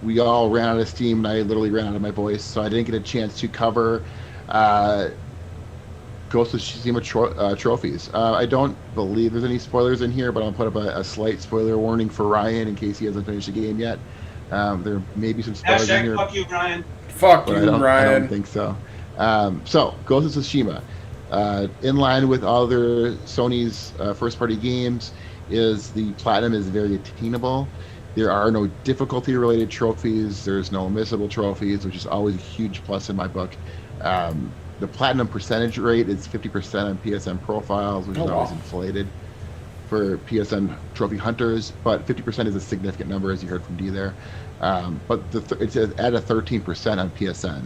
A: we all ran out of steam, and I literally ran out of my voice, so I didn't get a chance to cover Ghost of Tsushima trophies. I don't believe there's any spoilers in here, but I'll put up a slight spoiler warning for Ryan in case he hasn't finished the game yet. There may be some spoilers in here.
C: Fuck you, Ryan.
B: Fuck
A: but
B: you, Ryan.
A: I don't think so. So Ghost of Tsushima, in line with other Sony's first-party games, is the platinum is very attainable. There are no difficulty-related trophies. There's no missable trophies, which is always a huge plus in my book. The platinum percentage rate is 50% on PSN profiles, which is always inflated for PSN trophy hunters, but 50% is a significant number, as you heard from D there. But it's at a 13% on PSN.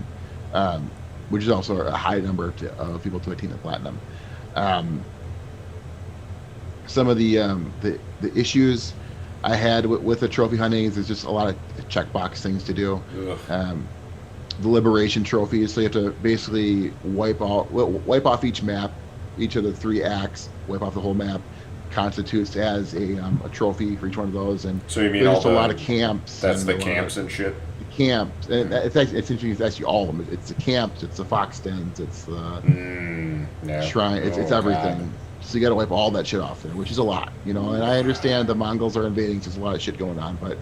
A: which is also a high number of people to attain the platinum. Um, some of the issues I had with the trophy hunting is there's just a lot of checkbox things to do. The liberation trophies, so you have to basically wipe off each map, each of the 3 acts, wipe off the whole map, constitutes as a trophy for each one of those. And
B: So you mean
A: there's
B: all
A: just a
B: the-
A: lot of camps.
B: That's
A: and
B: the
A: a lot
B: camps
A: of
B: and shit.
A: camps, and it's interesting. It's actually all of them. It's the camps, it's the fox dens, it's the
B: Yeah.
A: shrine. It's
B: Oh,
A: everything.
B: God.
A: So you got to wipe all that shit off there, which is a lot, you know. And I understand the Mongols are invading, so there's a lot of shit going on, but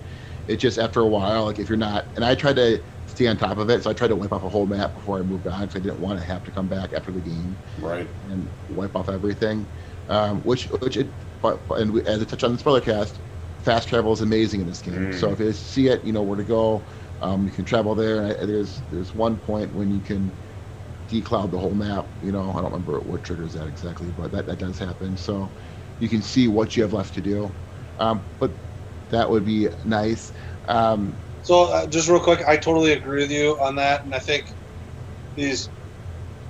A: it just after a while, like if you're not, and I tried to stay on top of it, so I tried to wipe off a whole map before I moved on, because I didn't want to have to come back after the game
B: Right.
A: and wipe off everything. As I touched on the spoiler cast, fast travel is amazing in this game. So if you see it, you know where to go. You can travel there. And there's one point when you can decloud the whole map. You know, I don't remember what triggers that exactly, but that does happen. So you can see what you have left to do. But that would be nice.
C: So just real quick, I totally agree with you on that, and I think these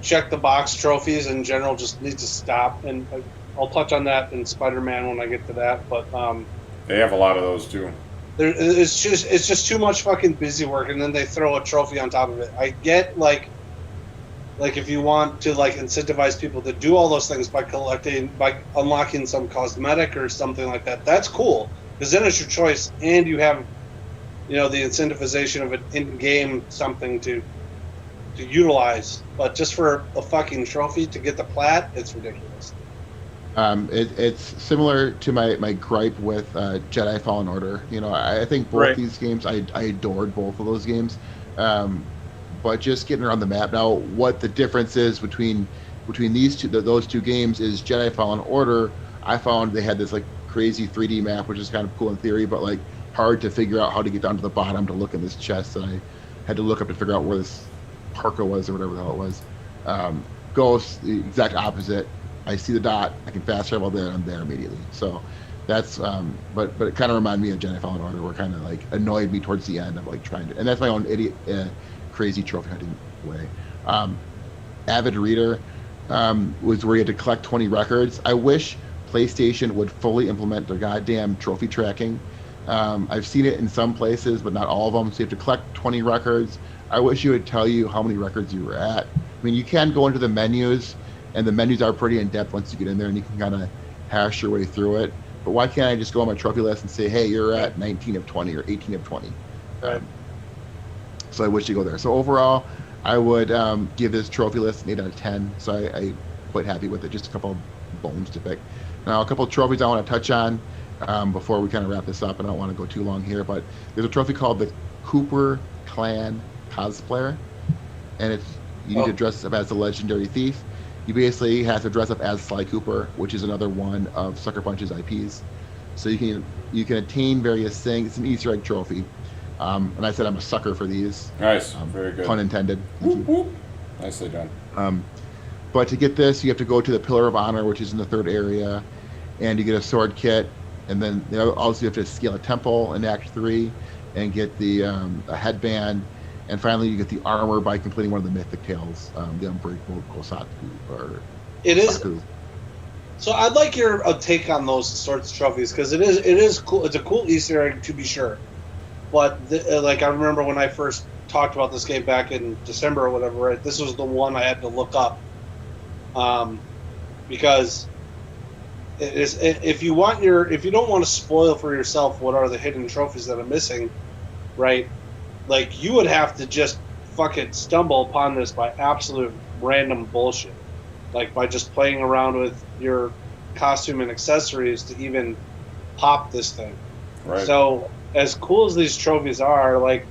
C: check the box trophies in general just need to stop. And I'll touch on that in Spider-Man when I get to that. But
B: They have a lot of those too.
C: it's just too much fucking busy work, and then they throw a trophy on top of it. I get like if you want to like incentivize people to do all those things by unlocking some cosmetic or something like that, that's cool, because then it's your choice and you have, you know, the incentivization of an in-game something to utilize. But just for a fucking trophy to get the plat, it's ridiculous.
A: It's similar to my gripe with Jedi Fallen Order. You know, I think both
C: Right.
A: these games, I adored both of those games. But just getting around the map now, what the difference is between those two games is Jedi Fallen Order. I found they had this like crazy 3D map, which is kind of cool in theory, but like hard to figure out how to get down to the bottom to look in this chest. And I had to look up to figure out where this parka was or whatever the hell it was. Ghost, the exact opposite. I see the dot, I can fast travel there, and I'm there immediately. So that's but it kind of reminded me of Jedi Fallen Order, where kind of like annoyed me towards the end of like trying to, and that's my own idiot crazy trophy hunting way. Avid Reader was where you had to collect 20 records. I wish PlayStation would fully implement their goddamn trophy tracking. I've seen it in some places, but not all of them. So you have to collect 20 records. I wish you would tell you how many records you were at. I mean, you can go into the menus, and the menus are pretty in-depth once you get in there, and you can kind of hash your way through it. But why can't I just go on my trophy list and say, hey, you're at 19 of 20 or 18 of 20?
C: Right.
A: So I wish you go there. So overall, I would give this trophy list an 8 out of 10. So I quite happy with it. Just a couple of bones to pick. Now, a couple of trophies I want to touch on before we kind of wrap this up. I don't want to go too long here, but there's a trophy called the Cooper Clan Cosplayer, and you need to dress up as the legendary thief. You basically have to dress up as Sly Cooper, which is another one of Sucker Punch's IPs. So you can attain various things. It's an Easter egg trophy. And I said I'm a sucker for these.
B: Nice. Very good.
A: Pun intended.
B: Whoop, whoop. Nicely done.
A: But to get this, you have to go to the Pillar of Honor, which is in the 3rd area, and you get a sword kit. And then also you have to scale a temple in Act 3 and get a headband. And finally, you get the armor by completing one of the mythic tales, the Unbreakable Kosaku.
C: It is.
A: Kosaku.
C: So I'd like your take on those sorts of trophies, because it is cool. It's a cool Easter egg, to be sure. But like I remember when I first talked about this game back in December or whatever, right? This was the one I had to look up, because it is, if you don't want to spoil for yourself what are the hidden trophies that are missing, right? Like, you would have to just fucking stumble upon this by absolute random bullshit, like by just playing around with your costume and accessories to even pop this thing.
B: Right.
C: So, as cool as these trophies are, like,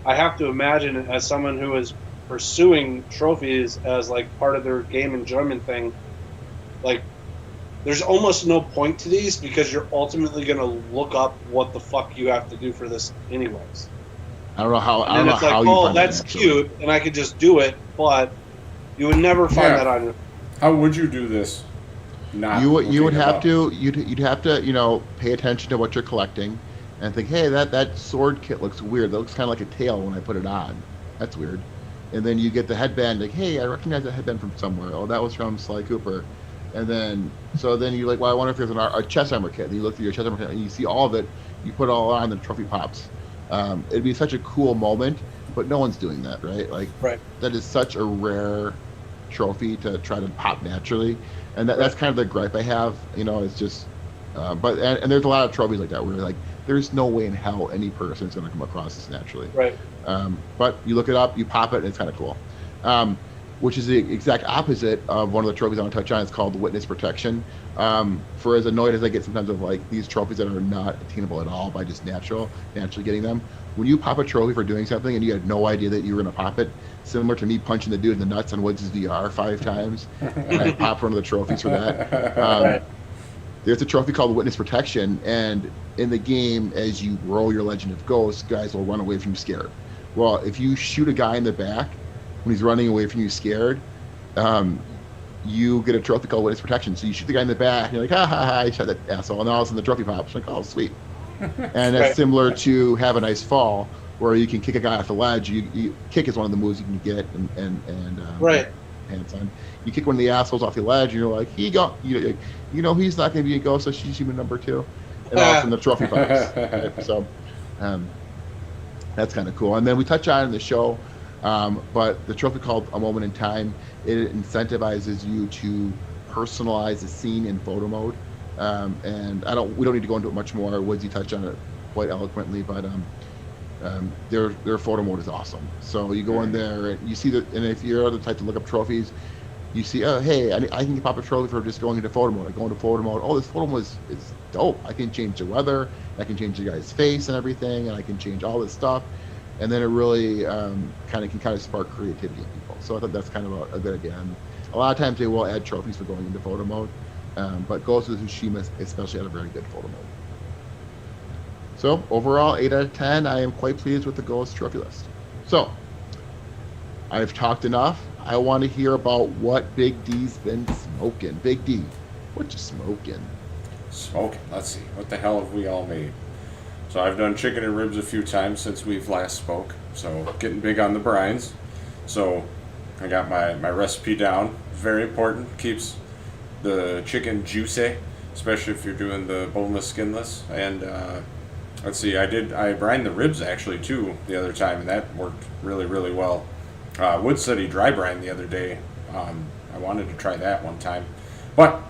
C: I have to imagine, as someone who is pursuing trophies as like part of their game enjoyment thing, like, there's almost no point to these, because you're ultimately going to look up what the fuck you have to do for this anyways.
A: I don't know how. I
C: And
A: don't know
C: it's like,
A: how you
C: oh,
A: find that,
C: that's
A: actually.
C: cute, and I could just do it, but you would never find
B: Yeah.
C: that on your.
B: How would you do this? Not
A: You would
B: looking
A: have
B: it up?
A: to you'd have to pay attention to what you're collecting, and think, hey, that sword kit looks weird. That looks kind of like a tail when I put it on. That's weird. and then you get the headband. Like, hey, I recognize that headband from somewhere. Oh, that was from Sly Cooper. And then you're like, well, I wonder if there's a chest armor kit. And you look through your chest armor kit and you see all of it. You put it all on, the trophy pops. It'd be such a cool moment, but no one's doing that, right? Like,
C: Right.
A: that is such a rare trophy to try to pop naturally, and that's kind of the gripe I have. It's just, but there's a lot of trophies like that where like there's no way in hell any person's going to come across this naturally.
C: Right.
A: But you look it up, you pop it, and it's kind of cool. Which is the exact opposite of one of the trophies I want to touch on. It's called Witness Protection. For as annoyed as I get sometimes of like these trophies that are not attainable at all by just naturally getting them, when you pop a trophy for doing something and you had no idea that you were going to pop it, similar to me punching the dude in the nuts on Woods' VR 5 times, and I popped one of the trophies for that.
C: Right.
A: There's a trophy called Witness Protection, and in the game, as you roll your Legend of Ghosts, guys will run away from you scared. Well, if you shoot a guy in the back when he's running away from you scared, you get a trophy called Witness Protection. So you shoot the guy in the back, and you're like, ha ha ha, I shot that asshole, and all of a sudden the trophy pops. Like, oh, sweet. And that's
C: Right.
A: similar to Have a Nice Fall, where you can kick a guy off the ledge. You kick is one of the moves you can get, and
C: Right.
A: hands on. You kick one of the assholes off the ledge, and you're like, he's not going to be a ghost, so she's human number 2. And all of a sudden the trophy pops. Right? So that's kind of cool. And then we touch on it in the show, but the trophy called A Moment in Time, it incentivizes you to personalize the scene in photo mode. And we don't need to go into it much more. Woodsy touched on it quite eloquently, but their photo mode is awesome. So you go in there and you see that, and if you're the type to look up trophies, you see, oh, hey, I can pop a trophy for just going into photo mode. I go into photo mode. Oh, this photo mode is dope. I can change the weather. I can change the guy's face and everything, and I can change all this stuff. And then it really kind of spark creativity in people. So I thought that's kind of a good idea. And a lot of times they will add trophies for going into photo mode, but Ghost of Tsushima especially had a very good photo mode. So overall, 8 out of 10. I am quite pleased with the Ghost trophy list. So I've talked enough. I want to hear about what Big D's been smoking. Big D, what you smoking?
B: Smoking. Let's see. What the hell have we all made? So I've done chicken and ribs a few times since we've last spoke. So getting big on the brines. So I got my recipe down. Very important. Keeps the chicken juicy, especially if you're doing the boneless, skinless. And let's see. I brined the ribs actually too the other time, and that worked really, really well. Wood said he dry brined the other day. I wanted to try that one time, but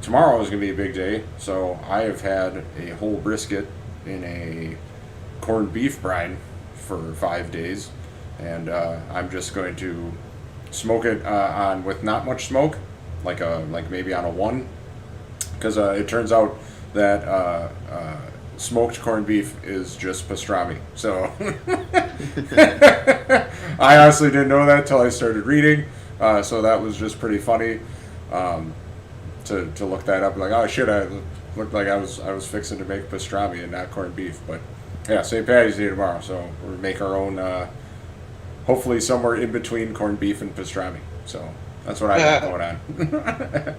B: tomorrow is going to be a big day. So I have had a whole brisket in a corned beef brine for 5 days, and I'm just going to smoke it on with not much smoke, like maybe on a 1, because it turns out that smoked corned beef is just pastrami. So I honestly didn't know that until I started reading. So that was just pretty funny to look that up. Like, oh shit, I looked like I was fixing to make pastrami and not corned beef. But yeah, St. Patty's Day tomorrow, so we'll make our own. Hopefully somewhere in between corned beef and pastrami. So that's what I got going on.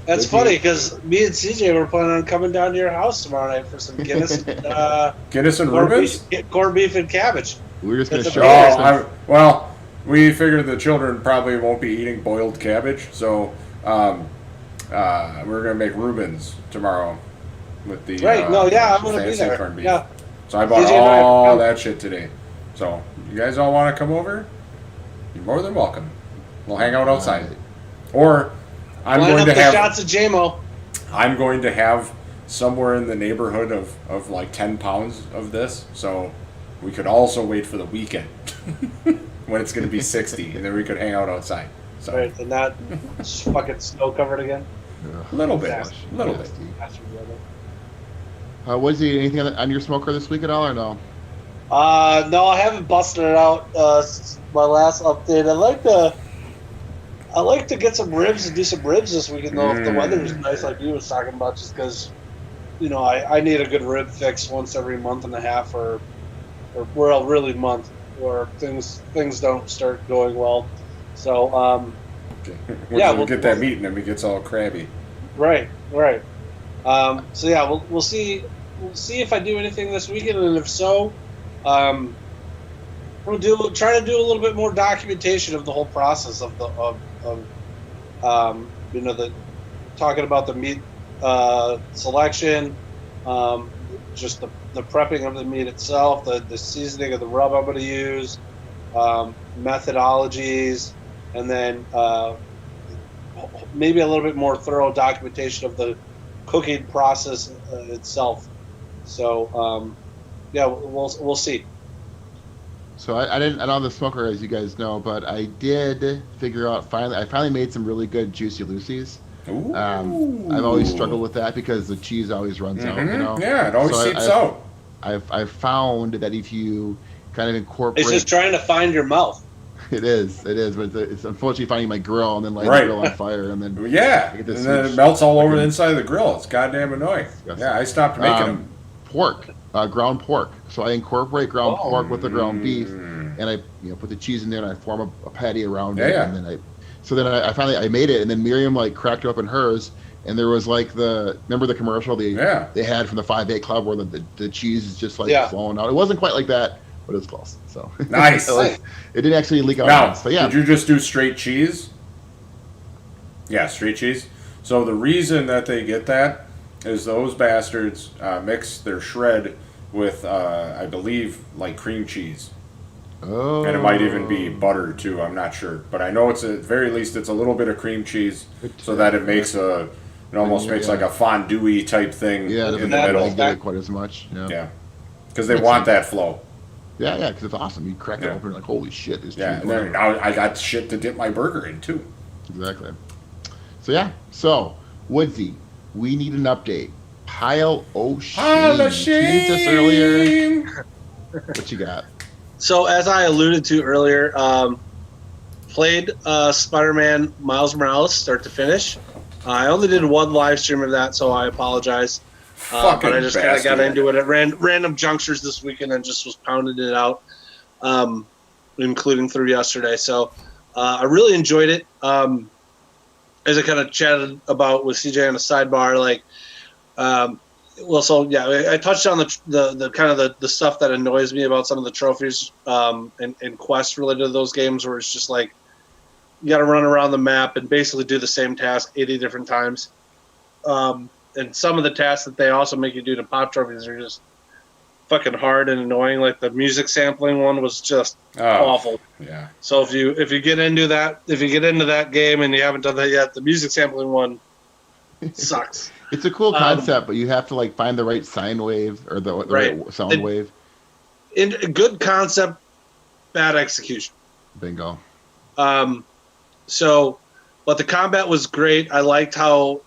C: That's funny because me and CJ were planning on coming down to your house tomorrow night for some Guinness.
B: Guinness and Rubens?
C: Corned beef and cabbage.
A: We're just going to
C: That's
A: show
B: well, we figured the children probably won't be eating boiled cabbage, so we're going to make Rubens tomorrow with the
C: Right, I'm going to be
B: fancy
C: there.
B: corned beef.
C: Yeah.
B: So I bought
C: CJ and I-
B: all that shit today. So you guys all want to come over? You're more than welcome. We'll hang out outside. Or I'm
C: Line
B: going
C: up
B: to
C: the
B: have
C: shots of JMO.
B: I'm going to have somewhere in the neighborhood of like 10 pounds of this, so we could also wait for the weekend when it's going to be 60, and then we could hang out outside. So
C: Right, and not fucking snow covered again.
B: a little bit,
C: Nasty.
B: a little bit.
A: Was he anything on your smoker this week at all, or no?
C: No, I haven't busted it out since my last update. I like to get some ribs and do some ribs this weekend though. If the weather is nice, like you was talking about, just because, I need a good rib fix once every month and a half, or really month, where things don't start going well. So
B: Okay.
C: Yeah,
B: We'll
C: we'll
B: get that meat, and then it gets all crabby.
C: right. So yeah, we'll see. We'll see if I do anything this weekend, and if so, We'll try to do a little bit more documentation of the whole process of the talking about the meat selection, just the prepping of the meat itself, the seasoning of the rub I'm going to use, methodologies, and then maybe a little bit more thorough documentation of the cooking process itself. So yeah, we'll see.
A: So I don't have the smoker, as you guys know, but I did figure out I finally made some really good juicy Lucy's.
B: Ooh.
A: I've always struggled with that because the cheese always runs out, you know?
B: Yeah, it always seeps out.
A: I've found that if you kind of incorporate...
C: It's just trying to find your mouth.
A: It is, but it's unfortunately finding my grill and then lighting the grill on fire and then...
B: Yeah, and then it melts all over the inside of the grill. It's goddamn annoying. Yeah, I stopped making them.
A: Pork, ground pork. So I incorporate ground pork with the ground beef, and I put the cheese in there and I form a patty around it. And then I finally made it, and then Miriam like cracked open hers, and there was like remember the commercial they had from the 5-8 Club where the cheese is just like flowing out. It wasn't quite like that, but it was close. So
B: nice.
A: It didn't actually leak out.
B: Now,
A: So, yeah.
B: did you just do straight cheese? Yeah, straight cheese. So the reason that they get that is those bastards mix their shred with, I believe, like cream cheese.
A: Oh.
B: And it might even be butter too. I'm not sure, but I know it's at very least it's a little bit of cream cheese, so that it makes it almost makes like a fondue type thing in the middle.
A: Don't get it quite as much.
B: Yeah, because they want that flow.
A: Yeah, because it's awesome. You crack it open, like holy shit, there's cheese.
B: And then now I got shit to dip my burger in too.
A: Exactly. So Woodsy, we need an update. Pile of shame. Teased us earlier. What you got?
C: So as I alluded to earlier, played Spider-Man Miles Morales start to finish. I only did one live stream of that, so I apologize. But I just kind of got into it at random junctures this weekend and just was pounding it out, including through yesterday. So I really enjoyed it. As I kind of chatted about with CJ on a sidebar, I touched on the kind of the stuff that annoys me about some of the trophies and quests related to those games, where it's just like you got to run around the map and basically do the same task 80 different times. And some of the tasks that they also make you do to pop trophies are just fucking hard and annoying. Like the music sampling one was just awful.
B: Yeah.
C: So if you get into that game and you haven't done that yet, the music sampling one sucks.
A: It's a cool concept, but you have to like find the right sine wave or the right sound wave.
C: In good concept, bad execution.
A: Bingo.
C: But the combat was great. I liked how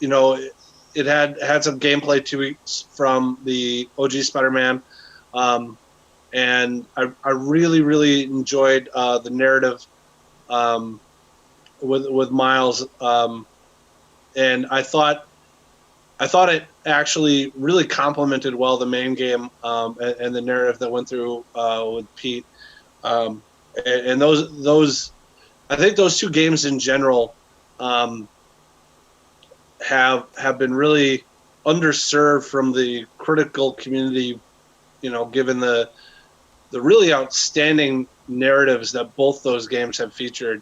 C: it had some gameplay tweaks from the OG Spider-Man, and I really really enjoyed the narrative with Miles, and I thought it actually really complemented well the main game and the narrative that went through with Pete, and those I think those two games in general have been really underserved from the critical community, given the really outstanding narratives that both those games have featured.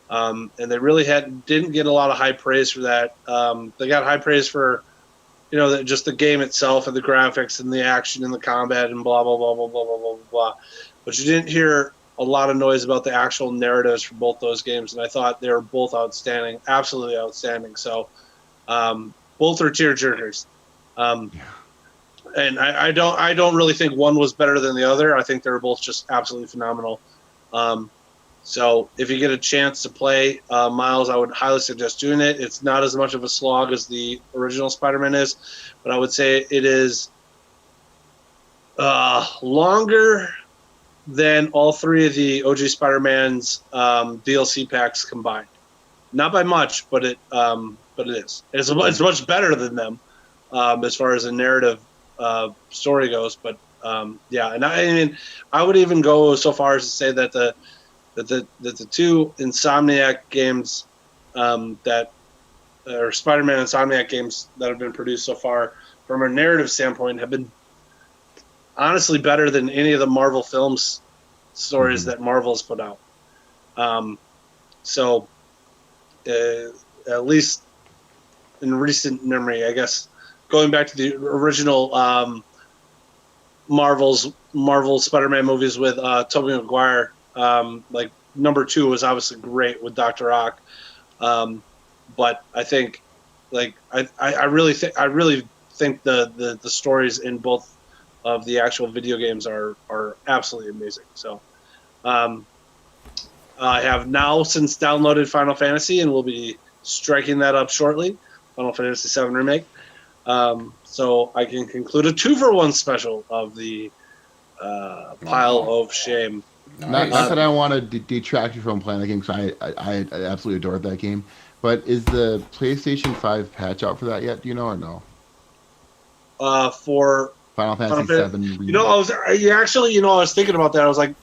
C: And they really didn't get a lot of high praise for that. They got high praise for, just the game itself and the graphics and the action and the combat and blah, blah, blah, blah, blah, blah, blah, blah. But you didn't hear a lot of noise about the actual narratives for both those games. And I thought they were both outstanding, absolutely outstanding. So both are tearjerkers. And I don't really think one was better than the other. I think they were both just absolutely phenomenal. So if you get a chance to play Miles, I would highly suggest doing it. It's not as much of a slog as the original Spider-Man is, but I would say it is longer than all three of the OG Spider-Man's DLC packs combined. Not by much, but it is. It's much better than them as far as the narrative story goes. But yeah, and I mean, I would even go so far as to say that the two Insomniac games that or Spider-Man Insomniac games that have been produced so far, from a narrative standpoint, have been honestly better than any of the Marvel films stories that Marvel's put out. So, at least in recent memory, I guess, going back to the original Marvel Spider-Man movies with Tobey Maguire, like number 2 was obviously great with Dr. Ock, but I think, like, I really think the stories in both of the actual video games are absolutely amazing. So, I have now since downloaded Final Fantasy and will be striking that up shortly. Final Fantasy VII Remake. So I can conclude a 2-for-1 special of the pile of shame.
A: Not that I want to detract you from playing the game, because I absolutely adored that game. But is the PlayStation 5 patch out for that yet? Do you know or no?
C: For
A: Final Fantasy VII Remake.
C: I was thinking about that. I was like,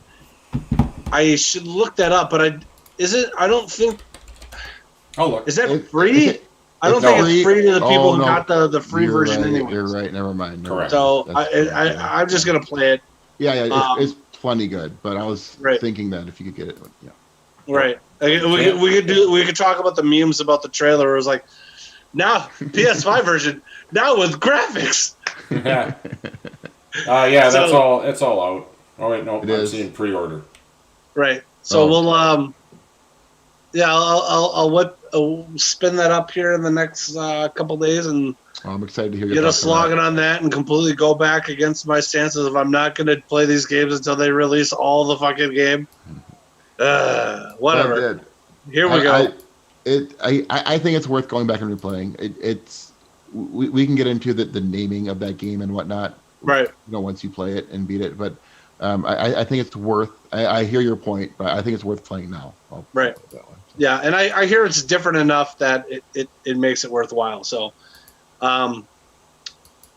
C: I should look that up, but I don't think.
B: Oh, look.
C: Is that free? I don't think it's free to the people who got the free version anyway.
A: You're right. Never mind.
B: Correct.
C: So I'm just gonna play it.
A: Yeah, it's plenty good. But I was thinking that if you could get it, yeah.
C: Right. We could talk about the memes about the trailer. It was like, now PS5 version, now with graphics.
B: Yeah. That's all. It's all out. Oh wait, no, I'm seeing pre-order.
C: Right. So we'll I'll spin that up here in the next couple days, and
A: I'm excited to hear
C: get us logging on that and completely go back against my stances if I'm not going to play these games until they release all the fucking game. Whatever. Here we go.
A: I think it's worth going back and replaying. We can get into the naming of that game and whatnot.
C: Right.
A: Once you play it and beat it, but I think it's worth. I hear your point, but I think it's worth playing now.
C: Right. Yeah, and I hear it's different enough that it makes it worthwhile. So, in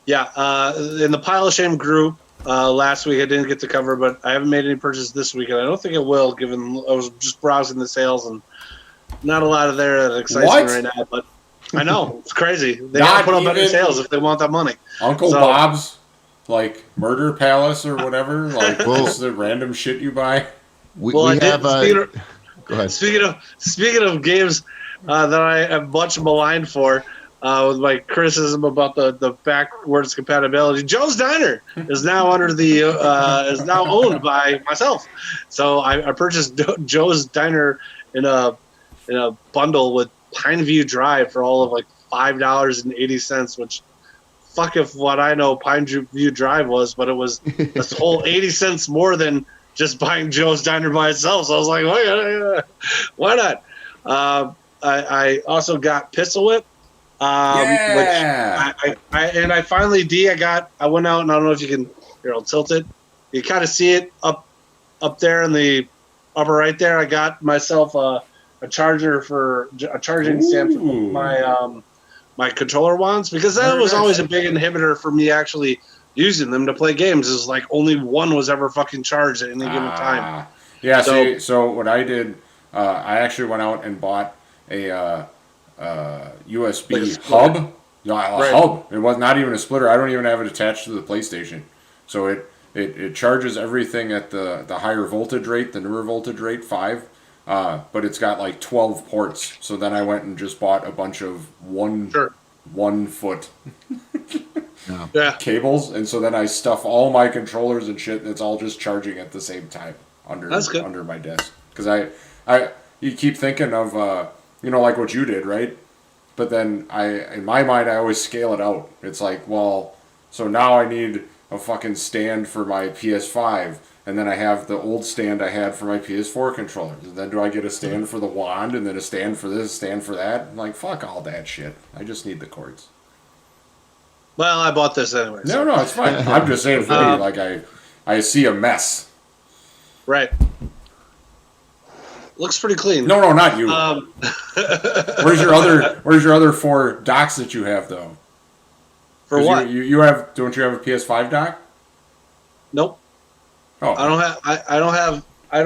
C: the Pile of Shame group last week I didn't get to cover, but I haven't made any purchases this week, and I don't think it will, given I was just browsing the sales and not a lot of there that excites me right now. But I know it's crazy. They got to put up better sales if they want that money.
B: Uncle Bob's Murder Palace or whatever, just the random shit you buy.
A: Go ahead.
C: Speaking of games that I am much maligned for, with my criticism about the backwards compatibility, Joe's Diner is now is now owned by myself. So I purchased Joe's Diner in a bundle with Pineview Drive for all of $5.80, which fuck if what I know Pineview Drive was, but it was this whole 80 cents more than just buying Joe's Diner by itself. So I was like, why not? I also got Pistol Whip, which I finally I went out, and I don't know if you can, I'll tilt it. You kind of see it up there in the upper right there. I got myself a charging stand for my controller wands, because that was always a big inhibitor for me actually using them to play games. Is like only one was ever fucking charged at any given time.
B: Yeah. So what I did, I actually went out and bought a USB hub. Hub. It was not even a splitter. I don't even have it attached to the PlayStation. So it charges everything at the higher voltage rate, the newer voltage rate, 5. But it's got 12 ports. So then I went and just bought a bunch of 1 foot cables, and so then I stuff all my controllers and shit, and it's all just charging at the same time under my desk. Because you keep thinking of like what you did, right? But then in my mind I always scale it out. It's like, well, so now I need a fucking stand for my PS5. And then I have the old stand I had for my PS4 controllers. And then do I get a stand for the wand, and then a stand for this, a stand for that? I'm like, fuck all that shit. I just need the cords.
C: Well, I bought this anyway.
B: No, it's fine. I'm just saying for me, I see a mess.
C: Right. Looks pretty clean.
B: No, not you. Where's your other 4 docks that you have, though?
C: For what?
B: Don't you have a PS5 dock?
C: Nope.
B: Oh.
C: I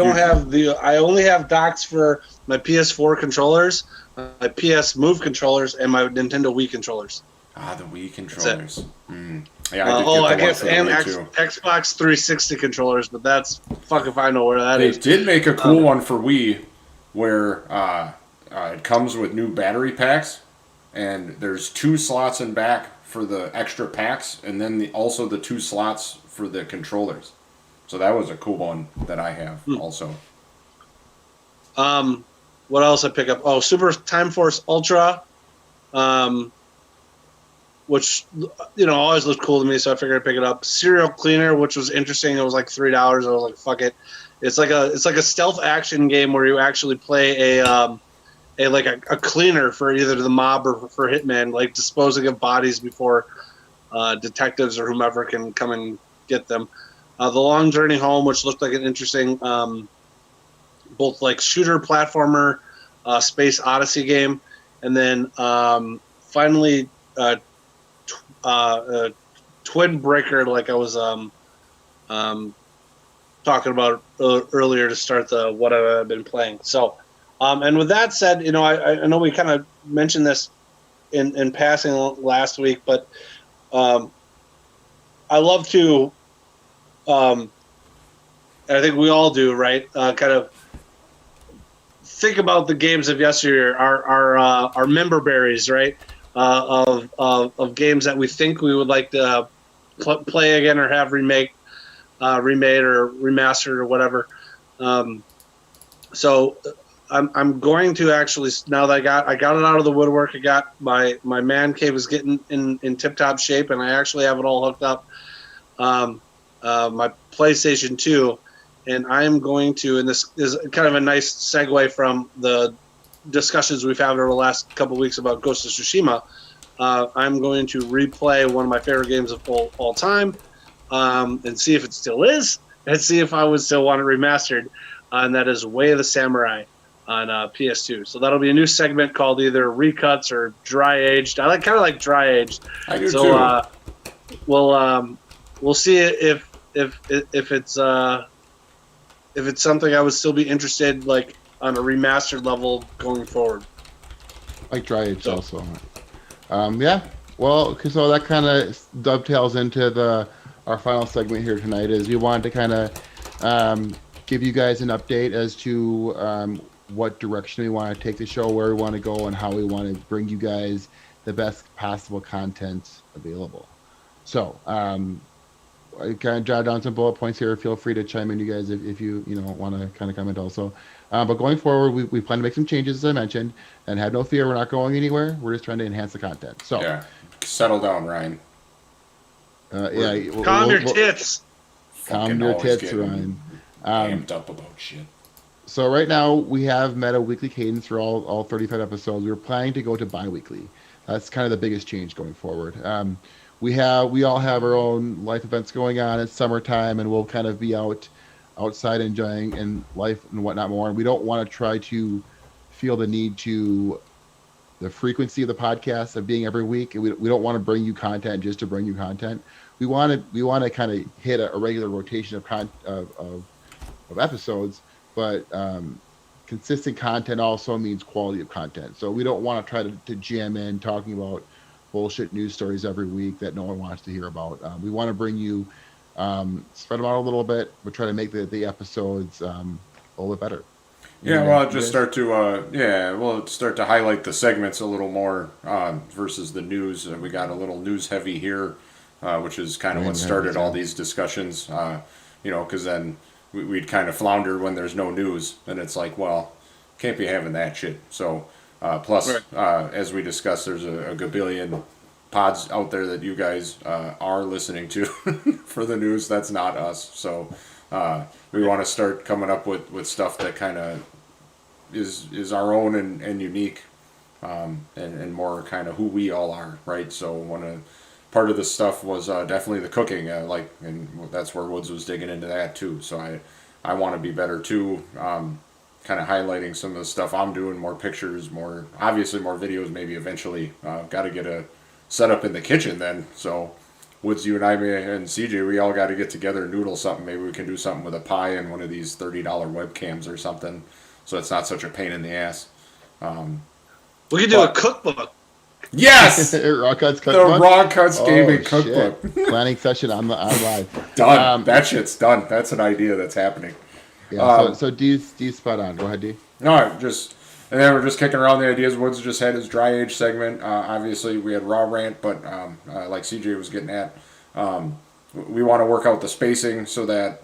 C: only have docks for my PS4 controllers, my PS Move controllers, and my Nintendo Wii controllers.
B: The Wii controllers. Yeah, I did get the
C: I
B: one
C: guess
B: for the
C: and
B: Wii too.
C: Xbox 360 controllers, but that's fuck if I know where that
B: They
C: is.
B: did make a cool one for Wii where it comes with new battery packs, and there's 2 slots in back for the extra packs, and then also the 2 slots for the controllers. So that was a cool one that I have also.
C: What else I pick up? Oh, Super Time Force Ultra, which always looked cool to me, so I figured I'd pick it up. Serial Cleaner, which was interesting. It was like $3. I was like, fuck it. It's like a stealth action game where you actually play a cleaner for either the mob or for hitman, like disposing of bodies before detectives or whomever can come and get them. The Long Journey Home, which looked like an interesting both like shooter platformer, space odyssey game, and then finally Twin Breaker, like I was talking about earlier to start the what I've been playing. So, and with that said, I know we kind of mentioned this in passing last week, but I love to, and I think we all do, right? Kind of think about the games of yesteryear, our member berries, right? Of games that we think we would like to play again or have remade or remastered or whatever. So I'm going to actually, now that I got it out of the woodwork, I got my man cave is getting in tip top shape, and I actually have it all hooked up. My PlayStation 2, and I'm going to, and this is kind of a nice segue from the discussions we've had over the last couple of weeks about Ghost of Tsushima. I'm going to replay one of my favorite games of all time, and see if it still is, and see if I would still want it remastered, and that is Way of the Samurai on PS2. So that'll be a new segment called either Recuts or Dry Aged. I kind of like Dry Aged.
B: I do too.
C: We'll see if it's something I would still be interested like on a remastered level going forward.
A: Like Dry Age also. Yeah. Well, so that kind of dovetails into our final segment here tonight. Is we wanted to kind of give you guys an update as to what direction we want to take the show, where we want to go, and how we want to bring you guys the best possible content available. So, I kind of jotted down some bullet points here. Feel free to chime in, you guys, if you want to kind of comment also. But going forward, we plan to make some changes, as I mentioned, and have no fear, we're not going anywhere. We're just trying to enhance the content. So
B: yeah, settle down, Ryan.
C: Calm your tits.
A: Calm your tits, Ryan.
B: Amped up about shit.
A: So right now we have met a weekly cadence for all 35 episodes. We're planning to go to bi-weekly. That's kind of the biggest change going forward. We all have our own life events going on. It's summertime, and we'll kind of be outside enjoying and life and whatnot more. And we don't want to try to feel the need to the frequency of the podcast of being every week. We don't want to bring you content just to bring you content. We want to kind of hit a regular rotation of episodes, but consistent content also means quality of content. So we don't want to try to jam in talking about bullshit news stories every week that no one wants to hear about. We want to bring you, spread them out a little bit, but try to make the episodes a little bit better.
B: Yeah, well, just start to highlight the segments a little more versus the news. We got a little news heavy here, which is kind of what started all these discussions. Because then we'd kind of flounder when there's no news, and it's like, well, can't be having that shit. So. Plus, right. As we discussed, there's a gabillion pods out there that you guys are listening to for the news. That's not us. So we want to start coming up with stuff that kind of is our own and unique and more kind of who we all are, right? So part of this stuff was definitely the cooking, and that's where Woods was digging into that too. So I want to be better too. Kind of highlighting some of the stuff I'm doing, more pictures, more videos, maybe eventually. Got to get a setup in the kitchen then. So Woods, you and I and CJ, we all got to get together and noodle something. Maybe we can do something with a pie and one of these $30 webcams or something, so it's not such a pain in the ass.
C: We could do a cookbook.
B: Yes,
A: Raw Cuts
B: the
A: Cookbook.
B: Raw Cuts Gaming
A: shit.
B: Cookbook.
A: Planning session on live.
B: Done. That shit's done. That's an idea that's happening.
A: Yeah. So D's spot on. Go ahead, D.
B: No, and then we're just kicking around the ideas. Woods just had his dry age segment. Obviously, we had Raw Rant, but like CJ was getting at, we want to work out the spacing so that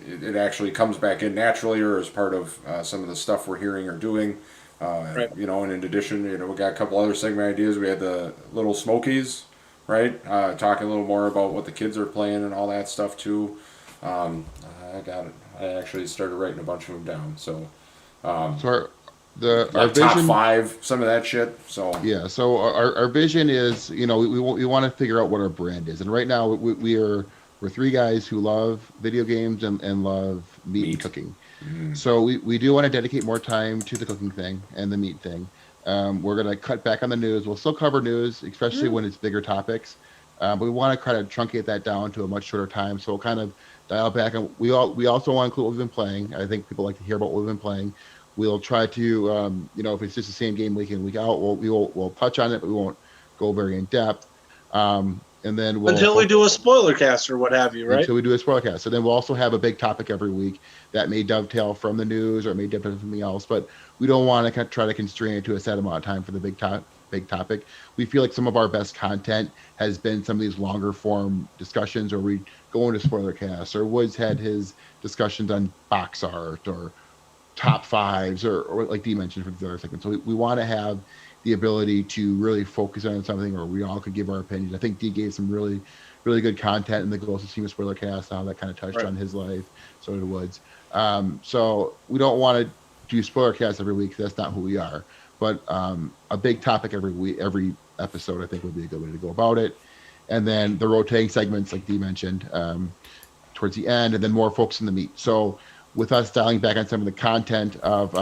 B: it actually comes back in naturally or as part of some of the stuff we're hearing or doing.
C: Right.
B: You know, and in addition, you know, we got a couple other segment ideas. We had the Little Smokies, right? Talking a little more about what the kids are playing and all that stuff too. I got it. I actually started writing a bunch of them down. So
A: So our
B: like
A: vision,
B: top 5, some of that shit. So
A: yeah. So our vision is, you know, we want to figure out what our brand is, and right now we're 3 guys who love video games and love meat and cooking. So we do want to dedicate more time to the cooking thing and the meat thing. We're going to cut back on the news. We'll still cover news, especially when it's bigger topics. But we want to kind of truncate that down to a much shorter time. So we'll kind of dial back. And we also want to include what we've been playing. I think people like to hear about what we've been playing. We'll try to, you know, if it's just the same game week in, week out, we'll touch on it, but we won't go very in depth. And then
C: until we do a spoiler cast or what have you, right?
A: Until we do a spoiler cast. So then we'll also have a big topic every week that may dovetail from the news or may dovetail from something else. But we don't want to try to constrain it to a set amount of time for the big topic. We feel like some of our best content has been some of these longer form discussions, or we go into spoiler casts, or Woods had his discussions on box art or top 5s, or like Dee mentioned for the other segment. So we want to have the ability to really focus on something, or we all could give our opinions. I think Dee gave some really, really good content in the Ghost of Tsushima spoiler cast, how that kind of touched on his life. So did Woods. So we don't want to do spoiler casts every week. That's not who we are. But a big topic every week, every episode, I think would be a good way to go about it. And then the rotating segments, like Dee mentioned, towards the end, and then more focus on the meat. So with us dialing back on some of the content of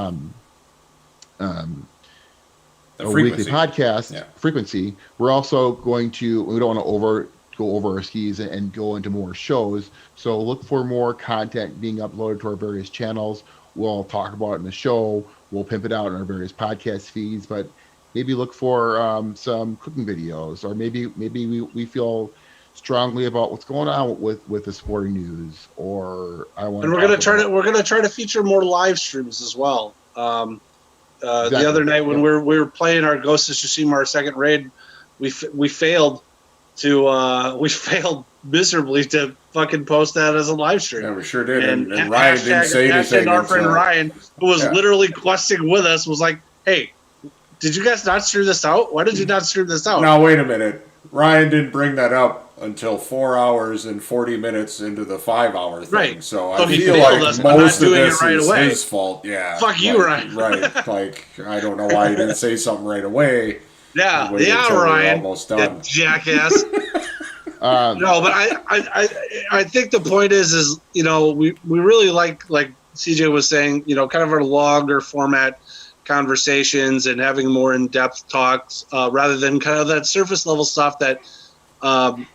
A: a weekly podcast frequency, we're also going to, we don't want to go over our skis and go into more shows. So look for more content being uploaded to our various channels. We'll talk about it in the show. We'll pimp it out in our various podcast feeds, but maybe look for some cooking videos, or maybe we feel strongly about what's going on with the sporting news, or we're
C: gonna try to feature more live streams as well. Exactly. The other night when we were playing our Ghost of Tsushima, our second raid, we failed miserably to fucking post that as a live stream.
B: Yeah, we sure did. And Ryan didn't say anything.
C: Our friend Ryan, who was literally questing with us, was like, "Hey, did you guys not stream this out? Why did you not stream this out?"
B: Now wait a minute. Ryan didn't bring that up until 4 hours and 40 minutes into the 5-hour thing.
C: Right.
B: So I feel like most of this is his fault. Yeah.
C: Fuck you, Ryan.
B: Right. Like, I don't know why he didn't say something right away.
C: Yeah, Ryan.
B: Almost done.
C: Jackass. No, but I think the point is you know, we really like CJ was saying, you know, kind of our longer format conversations and having more in-depth talks rather than kind of that surface level stuff that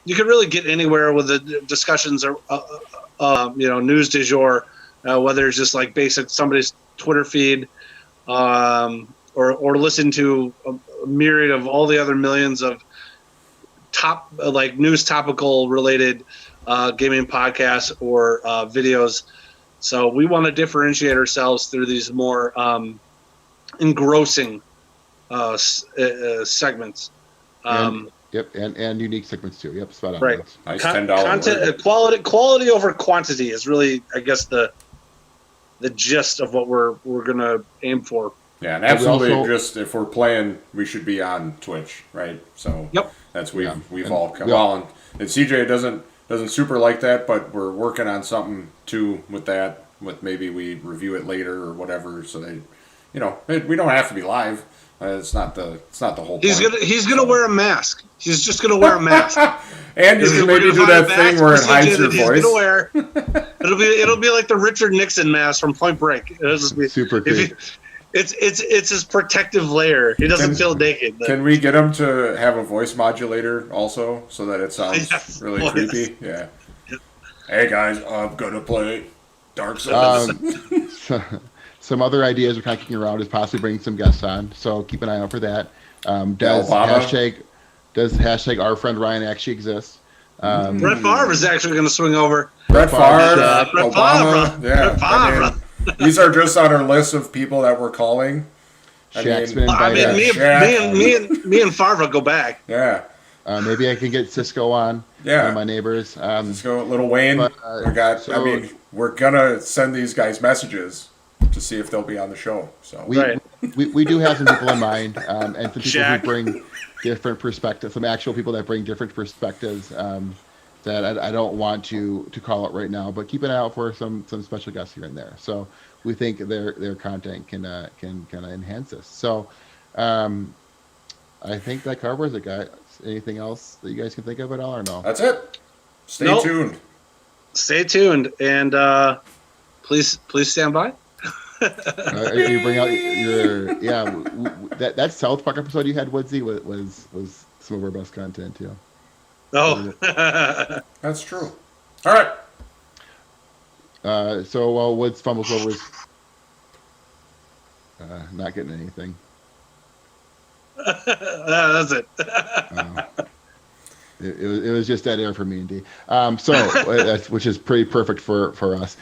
C: you can really get anywhere with the discussions or you know, news du jour, whether it's just like basic somebody's Twitter feed or listen to a myriad of all the other millions of top like news topical related gaming podcasts or videos. So we want to differentiate ourselves through these more engrossing segments.
A: Yep, and unique segments too. Yep, spot on.
C: Right.
B: Nice $10
C: content, quality over quantity is really, I guess, the gist of what we're gonna aim for.
B: Yeah, and absolutely. Also, just if we're playing, we should be on Twitch, right? So that's we've all come on. And CJ doesn't super like that, but we're working on something too with that. With maybe we review it later or whatever, so they, you know, we don't have to be live. It's not the whole point.
C: He's gonna wear a mask. He's just gonna wear a mask.
B: And you can maybe do that thing where it hides your voice.
C: He's gonna wear. It'll be like the Richard Nixon mask from Point Break. It'll just be
A: super creepy.
C: It's his protective layer. He doesn't feel naked.
B: Can we get him to have a voice modulator also, so that it sounds really creepy? Yeah. Hey guys, I'm gonna play Dark Souls.
A: Some other ideas we're kind of kicking around is possibly bringing some guests on, so keep an eye out for that. Does
B: Obama.
A: hashtag our friend Ryan actually exist?
C: Brett Favre is actually going to swing over.
B: Brett Favre,
C: Brett
B: Obama.
C: Favre.
B: Yeah.
C: Brett Favre.
B: These are just on our list of people that we're calling.
A: Shaq's been
C: I
A: invited.
C: mean, me and Favre go back.
B: Yeah.
A: Maybe I can get Cisco on.
B: Yeah.
A: One of my neighbors.
B: Let's go, Little Wayne.
A: But,
B: We're gonna send these guys messages to see if they'll be on the show. So
A: we do have some people in mind, and some people
C: Shaq.
A: who bring different perspectives. Some actual people that bring different perspectives. That I don't want to call out right now, but keep an eye out for some special guests here and there. So we think their content can kind of enhance this. So I think that covers it, guys. Anything else that you guys can think of at all, or no?
B: that's it. Stay tuned.
C: Stay tuned, and please stand by.
A: You bring out your that South Park episode you had, Woodsy, was some of our best content too.
C: Oh,
B: That's true. All right.
A: So while Woods fumbles over his not getting anything.
C: that's it.
A: It was just dead air for me and D. Which is pretty perfect for us.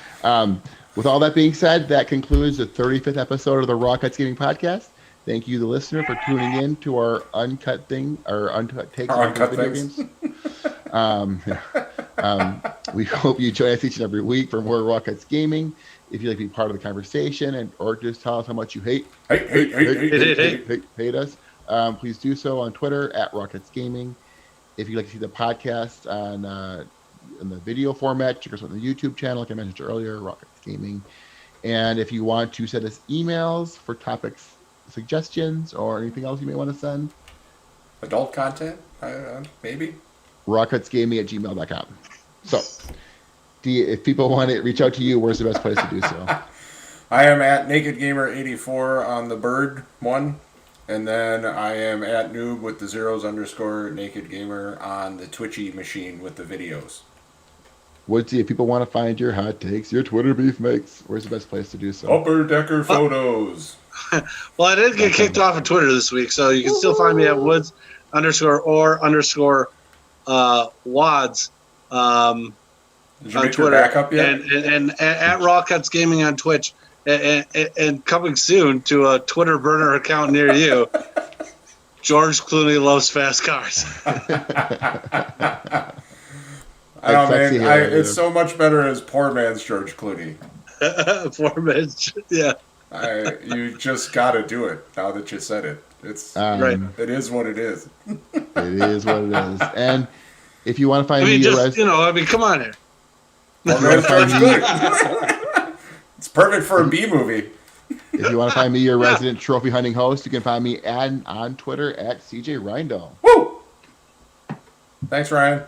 A: With all that being said, that concludes the 35th episode of the Raw Cuts Gaming Podcast. Thank you, the listener, for tuning in to our uncut takes on video games. We hope you join us each and every week for more Raw Cuts Gaming. If you'd like to be part of the conversation or just tell us how much you hate us, please do so on Twitter at Raw Cuts Gaming. If you'd like to see the podcast in the video format, check us out on the YouTube channel, like I mentioned earlier, Raw Cuts Gaming. And if you want to send us emails for topics, suggestions, or anything else you may want to send,
B: Adult content, maybe.
A: rawcutsgaming@gmail.com. So, if people want to reach out to you, where's the best place to do so?
B: I am at NakedGamer84 on the Bird one, and then I am at Noob with the zeros _ Naked Gamer on the Twitchy machine with the videos.
A: Woodsy, if people want to find your hot takes, your Twitter beef makes, where's the best place to do so?
B: Upper Decker Photos.
C: Well, I did get kicked off of Twitter this week, so you can still find me at Woods _ Wads
B: Did you
C: on
B: make your
C: Twitter,
B: backup yet?
C: and at Raw Cuts Gaming on Twitch, and coming soon to a Twitter burner account near you. George Clooney loves fast cars.
B: It's so much better as poor man's George Clooney.
C: Poor man, yeah.
B: You just got to do it now that you said it. It's
C: Right.
B: It is what it is.
A: It is what it is. And if you want to find
C: I mean,
A: me,
C: come on here.
B: Poor man's George Clooney. It's perfect for a B movie.
A: if you want to find me, your resident trophy hunting host, you can find me on Twitter at CJ Reindel.
B: Woo! Thanks, Ryan.